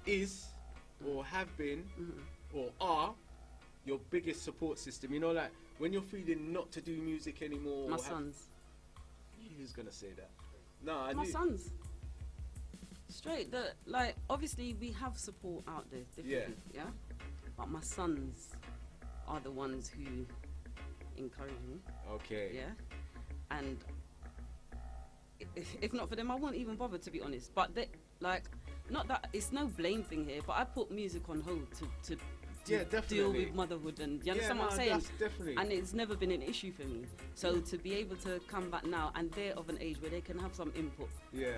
S2: is, or have been, or are your biggest support system? You know, like when you're feeling not to do music anymore.
S3: My sons.
S2: Who's gonna say that? No, I
S3: My
S2: knew.
S3: sons. Straight. Obviously we have support out there, differently, yeah. But my sons are the ones who encourage me.
S2: Okay.
S3: Yeah. And if not for them, I won't even bother, to be honest. But they, not that it's no blame thing here, but I put music on hold to deal with motherhood, and you understand what I'm saying?
S2: Definitely.
S3: And it's never been an issue for me. So to be able to come back now, and they're of an age where they can have some input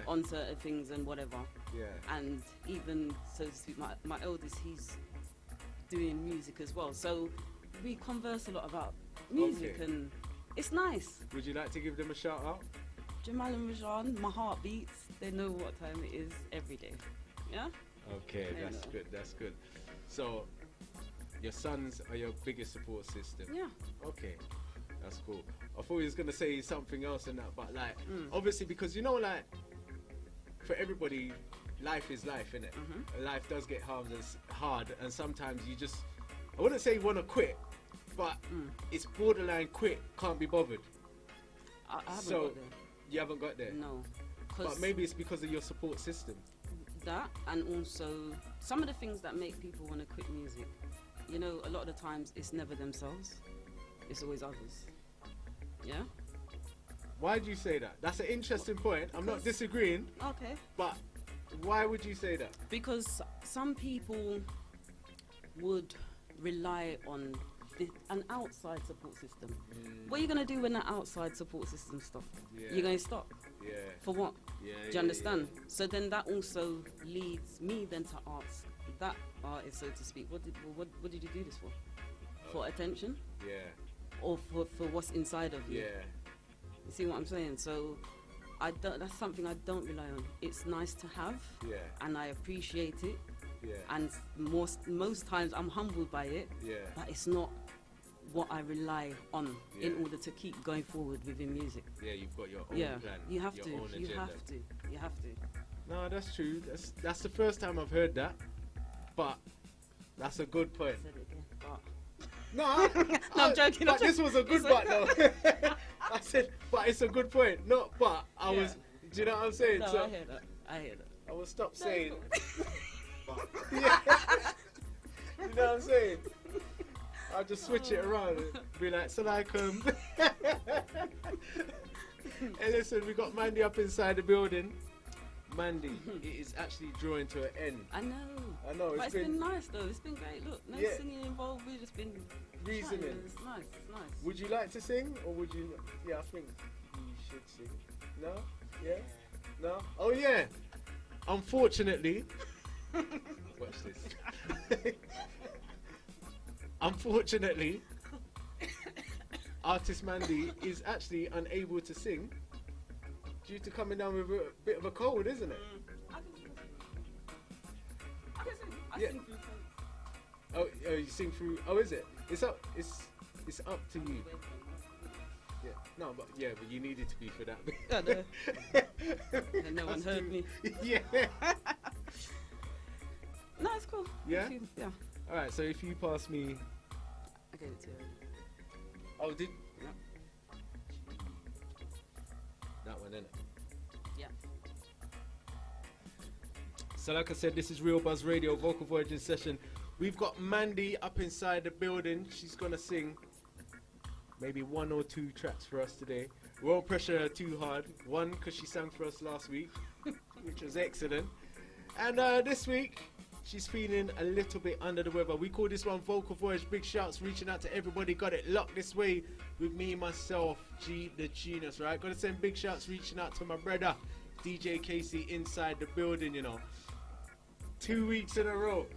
S3: on certain things and whatever.
S2: Yeah.
S3: And even so to speak, my eldest, he's doing music as well. So we converse a lot about music, and it's nice.
S2: Would you like to give them a shout out?
S3: Jamal and Rajan, my heart beats. They know what time it is every day. Yeah?
S2: Okay, that's good. So, your sons are your biggest support system?
S3: Yeah.
S2: Okay, that's cool. I thought he was going to say something else and that, but obviously, because you know, for everybody, life is life, innit? Life does get hard, and sometimes you just, I wouldn't say you want to quit, but it's borderline quit, can't be bothered.
S3: I haven't got there.
S2: You haven't got there?
S3: No.
S2: But maybe it's because of your support system.
S3: That, and also some of the things that make people want to quit music. You know, a lot of the times it's never themselves, it's always others. Yeah?
S2: Why do you say that? That's an interesting point. I'm not disagreeing.
S3: Okay.
S2: But why would you say that?
S3: Because some people would rely on an outside support system. What are you going to do when that outside support system stop?
S2: Yeah.
S3: You're going to stop.
S2: Yeah.
S3: For what?
S2: Yeah.
S3: Do you understand? So then that also leads me then to ask that artist, so to speak, what did you do this for? For attention?
S2: Yeah.
S3: Or for what's inside of you?
S2: Yeah.
S3: You see what I'm saying? So that's something I don't rely on. It's nice to have,
S2: Yeah.
S3: and I appreciate it.
S2: Yeah.
S3: And most times I'm humbled by it.
S2: Yeah.
S3: But it's not what I rely on in
S2: Yeah.
S3: order to keep going forward within music.
S2: Yeah, you've got your own
S3: Yeah,
S2: plan.
S3: you have
S2: your
S3: to.
S2: own
S3: You
S2: agenda.
S3: have to. You have to.
S2: No, that's true. That's the first time I've heard that. But that's a good point.
S3: I said it again. But
S2: No,
S3: No, I'm joking,
S2: But
S3: I'm
S2: this
S3: joking.
S2: was a good
S3: It's
S2: but though. I said, but it's a good point. No, but I
S3: Yeah.
S2: was. Do you know what I'm saying?
S3: no,
S2: So
S3: I hear that. I hear that.
S2: I will stop
S3: No,
S2: saying.
S3: it's
S2: Yeah. You know what I'm saying? I'll just switch it around and be like, so like, Hey, listen, we got Mandee up inside the building. Mandee, it is actually drawing to an end.
S3: I know.
S2: I know,
S3: But
S2: it's
S3: it's been
S2: been
S3: nice though. It's been great. Look, no
S2: Yeah.
S3: singing involved. We've just been
S2: reasoning.
S3: chatting. It's nice. It's nice.
S2: Would you like to sing, or would you? Yeah, I think you should sing. No? Yeah? No? Oh yeah. Unfortunately, watch this. Unfortunately, artist Mandee is actually unable to sing due to coming down with a bit of a cold, isn't it?
S3: I can sing. I can sing. I
S2: Yeah.
S3: sing through songs.
S2: Oh, you sing through. Oh, is it? It's up. It's up to you. Yeah. No, but you needed to be for that.
S3: I know. And no one heard me.
S2: Yeah.
S3: No, it's cool.
S2: Yeah?
S3: Thank you. Yeah.
S2: All right. So if you pass me,
S3: I gave it to you.
S2: oh, did
S3: Yeah.
S2: that one, innit?
S3: Yeah.
S2: So like I said, this is Real Buzz Radio Vocal Voyaging Session. We've got Mandee up inside the building. She's gonna sing maybe 1 or 2 tracks for us today. We won't pressure her too hard. One, because she sang for us last week, which was excellent. And this week, she's feeling a little bit under the weather. We call this one Vocal Voyage. Big shouts reaching out to everybody. Got it locked this way with me, myself, G the Genius, right? Gotta send big shouts reaching out to my brother, DJ Casey, inside the building, you know. 2 weeks in a row.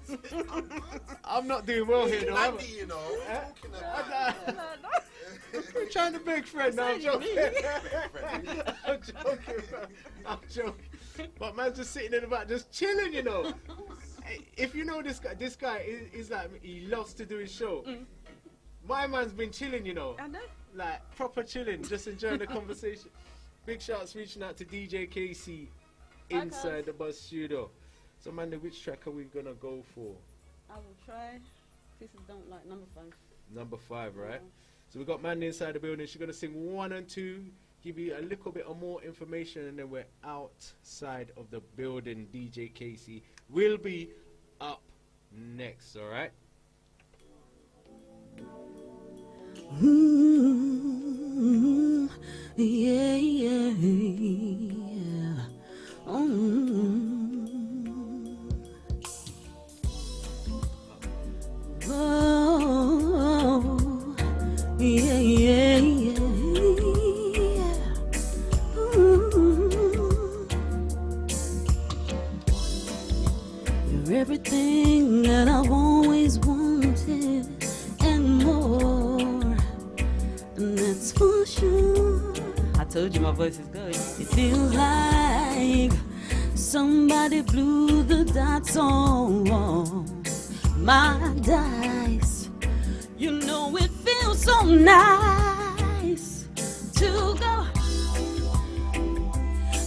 S2: I'm not doing well here, though. am I?
S5: Mandee, you know, what are you talking about?
S2: I'm trying to beg friend. No, I'm joking. I'm joking, bro. I'm joking. But man's just sitting in the back, just chilling, you know. Hey, if you know this guy is like, he loves to do his show. My man's been chilling, you know.
S3: I know.
S2: Like, proper chilling, just enjoying the conversation. Big shouts reaching out to DJ Casey inside the Buzz Studio. So, Mandee, which track are we gonna go for?
S3: I will try. Pieces don't like number 5.
S2: Number 5, right? So we got Mandee inside the building. She's gonna sing 1 and 2, give you a little bit of more information, and then we're outside of the building. DJ Casey will be up next. All right.
S4: Yeah, yeah, yeah. Oh, yeah, yeah, yeah. You're everything that I've always wanted and more, and that's for sure.
S3: I told you my voice is good.
S4: It feels like somebody blew the dots on my dice. You know it feels so nice to go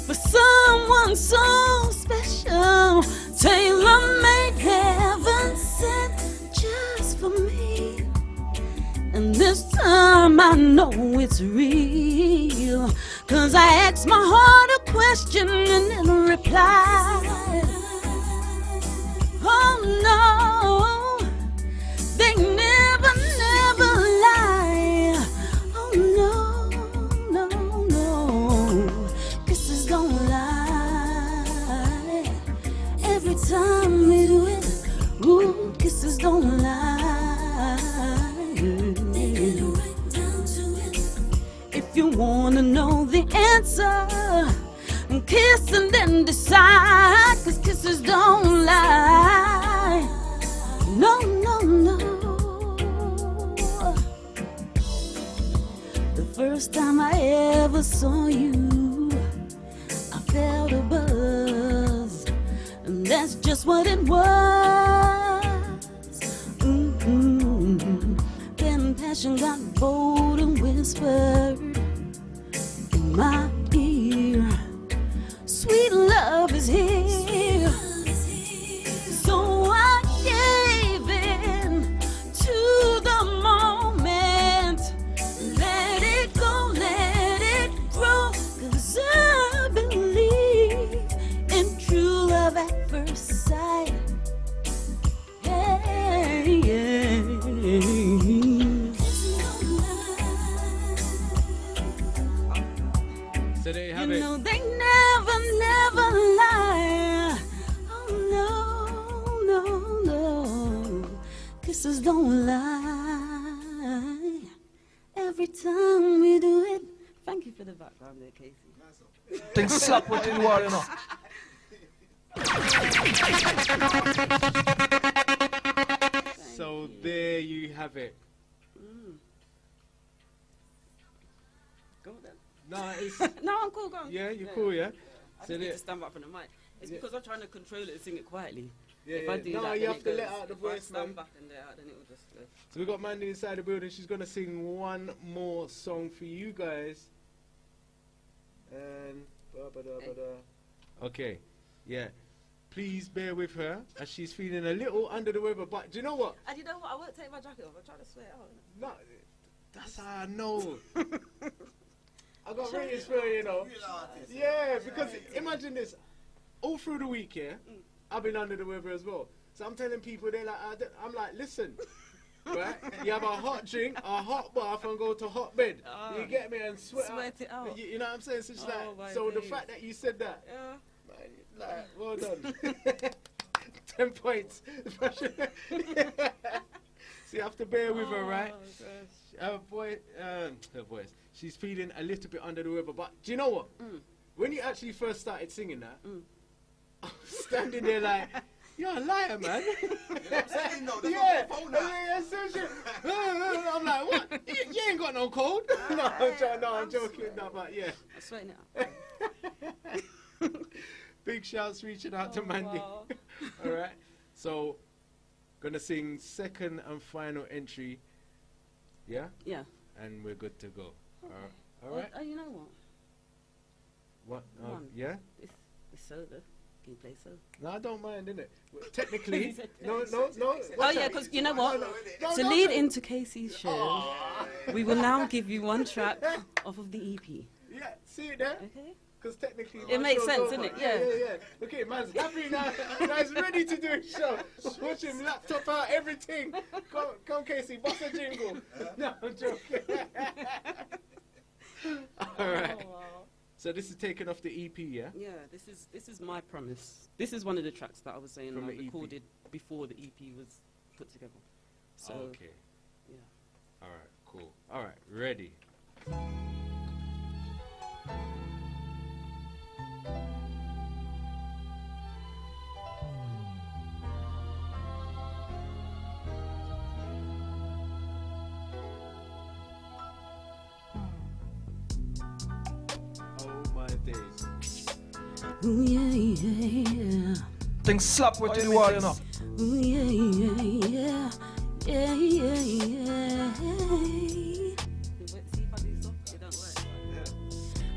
S4: for someone so special, tailor-made, heaven sent just for me. And this time I know it's real, 'cause I asked my heart a question and it replied. Oh no, they never, never lie. Oh no, no, no, kisses don't lie. Every time we do it, ooh, kisses don't lie. and decide, 'cause kisses don't lie. No, no, no. The first time I ever saw you, I felt a buzz, and that's just what it was. Then passion got bold and whispered in my ear, sweet love is here. So I gave in to the moment. Let it go, let it grow, 'cause I believe in true love at first sight. Hey, yeah.
S2: So there you have
S4: You
S2: it.
S4: know they never, never lie. Oh no, no, no. Kisses don't lie. Every time we do it.
S3: Thank you for the background there, Casey.
S6: Thing slap what you want, you know.
S2: So there you have it.
S3: Go then.
S2: No, it's
S3: No, I'm cool, go on.
S2: yeah, you're cool, yeah.
S3: I
S2: So
S3: just need
S2: there,
S3: to stand back from the mic. It's
S2: Yeah.
S3: because I'm trying to control it and sing it quietly.
S2: yeah,
S3: If I
S2: yeah.
S3: do
S2: No,
S3: that,
S2: you
S3: then
S2: have
S3: it
S2: to let
S3: goes.
S2: out the
S3: If I
S2: voice,
S3: stand
S2: man.
S3: back and let out, then it will just go.
S2: So we got Mandee inside the building. She's gonna sing one more song for you guys. And okay, yeah. Please bear with her as she's feeling a little under the weather. But do you know what?
S3: And you know what? I won't take my jacket off. I'm trying to sweat out.
S2: No, that's how I know. I got ratings for her, you know. Yeah, because imagine this. All through the week, yeah, I've been under the weather as well. So I'm telling people, they're like, I'm like, listen, right? You have a hot drink, a hot bath, and go to hot bed. You get me? And sweat
S3: It out.
S2: You know what I'm saying? So, it's
S3: Oh, my
S2: like, so the
S3: days.
S2: fact that you said that,
S3: Yeah.
S2: like, well done. 10 points. So you have to bear with her, right?
S3: Oh,
S2: Her voice. She's feeling a little bit under the weather. But do you know what? When you actually first started singing that, I was standing there like, you're a liar, man.
S5: I'm saying, no, that's
S2: Yeah,
S5: not my phone now.
S2: yeah, so shit. I'm like, what? You ain't got no cold? No, I'm joking. No, but yeah.
S3: I'm sweating it out.
S2: Big shouts reaching out to Mandee.
S3: Wow.
S2: All right. So, gonna sing second and final entry. Yeah?
S3: Yeah.
S2: And we're good to go. All right.
S3: Oh, you know what?
S2: What?
S3: One.
S2: Yeah?
S3: It's solo. Can you play solo?
S2: No, I don't mind, innit? Well, technically,
S3: He said
S2: no.
S3: Oh, yeah, because you know what? To lead into Casey's show, we will now give you one track off of the EP.
S2: Yeah, see it there?
S3: Okay?
S2: Because technically,
S3: It
S2: my
S3: makes
S2: show's
S3: sense,
S2: over.
S3: doesn't it?
S2: Yeah. Okay, man's happy now. Man's ready to do a show. Watch him laptop out, everything. Come, Casey, bust a jingle. No, I'm joking. All right.
S3: Oh, wow.
S2: So this is taken off the EP, yeah?
S3: Yeah, this is my promise. This is one of the tracks that I was saying
S2: From
S3: I
S2: the EP.
S3: recorded before the EP was put together. So
S2: Okay.
S3: yeah.
S2: All right, cool. All right, ready. Oh my days.
S4: Ooh, yeah, yeah.
S6: Thing slap what you want, you know.
S4: Ooh, yeah, yeah. Yeah, yeah, yeah.
S3: See if I do soft, it don't work.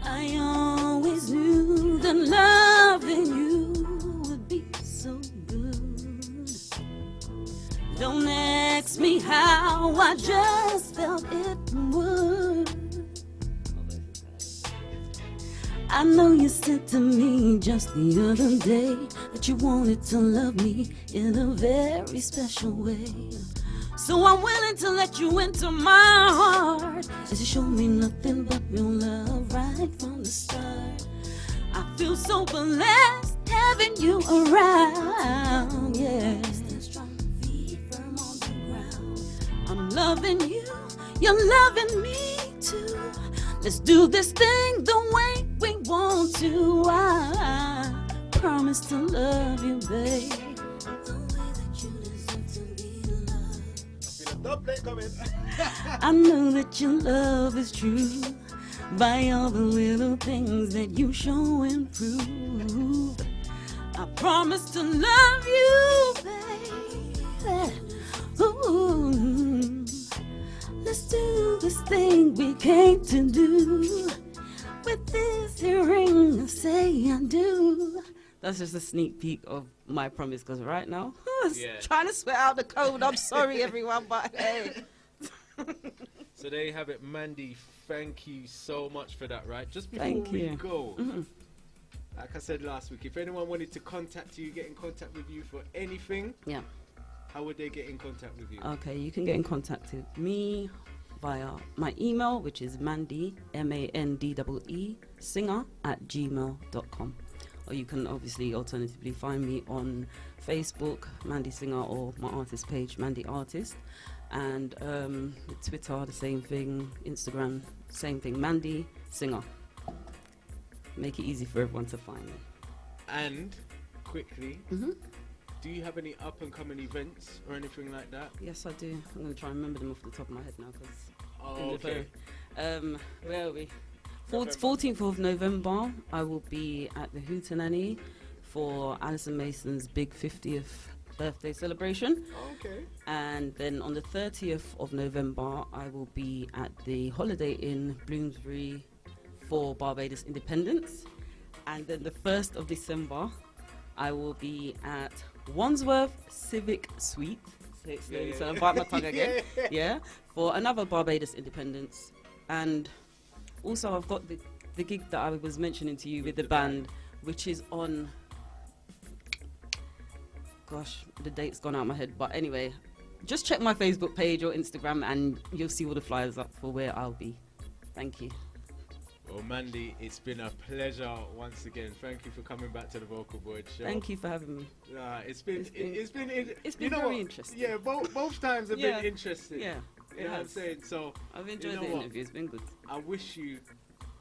S4: I always knew that loving you would be so good. Don't ask me how, I just felt it would. I know you said to me just the other day that you wanted to love me in a very special way. So I'm willing to let you into my heart, as you show me nothing but real love right from the start. I feel so blessed having you around, yeah. I'm loving you, you're loving me too. Let's do this thing the way we want to.
S3: promise to love you, babe. I know that your love is true by all the little things that you show and prove. I promise to love you, baby. Ooh. Let's do this thing we came to do. With this here ring of say I do. That's just a sneak peek of my promise, because right now, trying to sweat out the code. I'm sorry, everyone, but hey.
S2: So there you have it, Mandee. Thank you so much for that, right? Just before
S3: Thank
S2: we
S3: you.
S2: go, like I said last week, if anyone wanted to contact you, get in contact with you for anything,
S3: Yeah.
S2: how would they get in contact with you?
S3: Okay, you can get in contact with me via my email, which is Mandee, MANDEE, singer@gmail.com. Or you can obviously alternatively find me on Facebook, Mandee Singer, or my artist page, Mandee Artist. And Twitter, the same thing. Instagram, same thing. Mandee Singer. Make it easy for everyone to find me.
S2: And quickly, do you have any up and coming events or anything like that?
S3: Yes, I do. I'm going to try and remember them off the top of my head now, because
S2: Okay.
S3: where are we? 14th of November, I will be at the Hootenanny for Alison Mason's big 50th birthday celebration.
S2: Okay.
S3: And then on the 30th of November, I will be at the Holiday Inn, Bloomsbury, for Barbados Independence. And then the 1st of December, I will be at Wandsworth Civic Suite. Say it slowly, so I bite my tongue again. Yeah, for another Barbados Independence. And also, I've got the gig that I was mentioning to you with the band, which is on. Gosh, the date's gone out of my head. But anyway, just check my Facebook page or Instagram, and you'll see all the flyers up for where I'll be. Thank you.
S2: Well, Mandee, it's been a pleasure once again. Thank you for coming back to the Vocal Voyage Show.
S3: Thank you for having me.
S2: It's been
S3: you know
S2: very
S3: what? Interesting.
S2: Yeah, both times have been interesting.
S3: Yeah,
S2: You know what I'm saying? So
S3: I've enjoyed
S2: you know
S3: the
S2: what?
S3: interview. It's been good.
S2: I wish you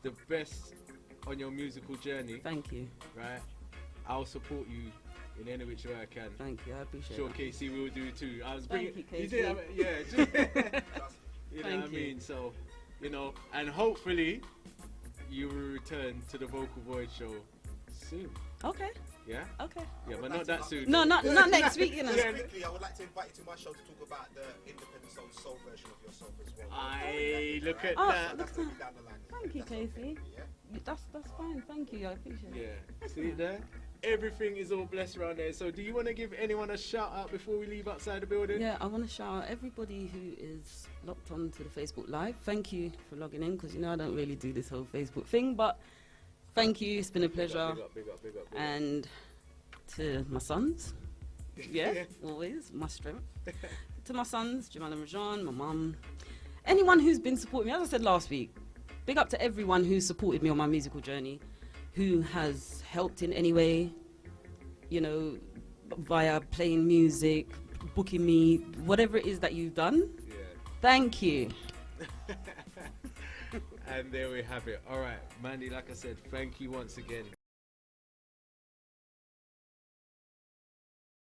S2: the best on your musical journey.
S3: Thank you.
S2: Right? I'll support you in any which way I can.
S3: Thank you. I appreciate
S2: Sure,
S3: that.
S2: Casey will do too. I was
S3: Thank
S2: bringing.
S3: you, Casey.
S2: did, yeah. You know
S3: Thank
S2: what I
S3: you.
S2: mean? So, and hopefully you will return to the Vocal Voyage Show soon.
S3: Okay.
S2: Yeah?
S3: Okay.
S2: Yeah, but not that soon.
S3: No, not next week, you know.
S2: Yeah.
S5: Quickly, I would like to invite you to my show to talk about the independent soul version of yourself as well.
S2: Look at
S3: Oh,
S2: that.
S3: look at
S5: Maybe
S3: that.
S5: down the line.
S3: Thank you,
S5: That's okay,
S3: Casey.
S5: yeah?
S3: That's fine. Thank you. I appreciate it.
S2: Yeah. See there? Everything is all blessed around there. So do you want to give anyone a shout out before we leave outside the building?
S3: Yeah, I want to shout out everybody who is locked on to the Facebook Live. Thank you for logging in, because I don't really do this whole Facebook thing, but thank you. It's been a pleasure.
S2: Big up.
S3: And to my sons, always my strength. To my sons, Jamal and Rajan, my mum, anyone who's been supporting me. As I said last week, big up to everyone who supported me on my musical journey, who has helped in any way, via playing music, booking me, whatever it is that you've done.
S2: Yeah.
S3: Thank you.
S2: And there we have it. All right, Mandee, like I said, thank you once again.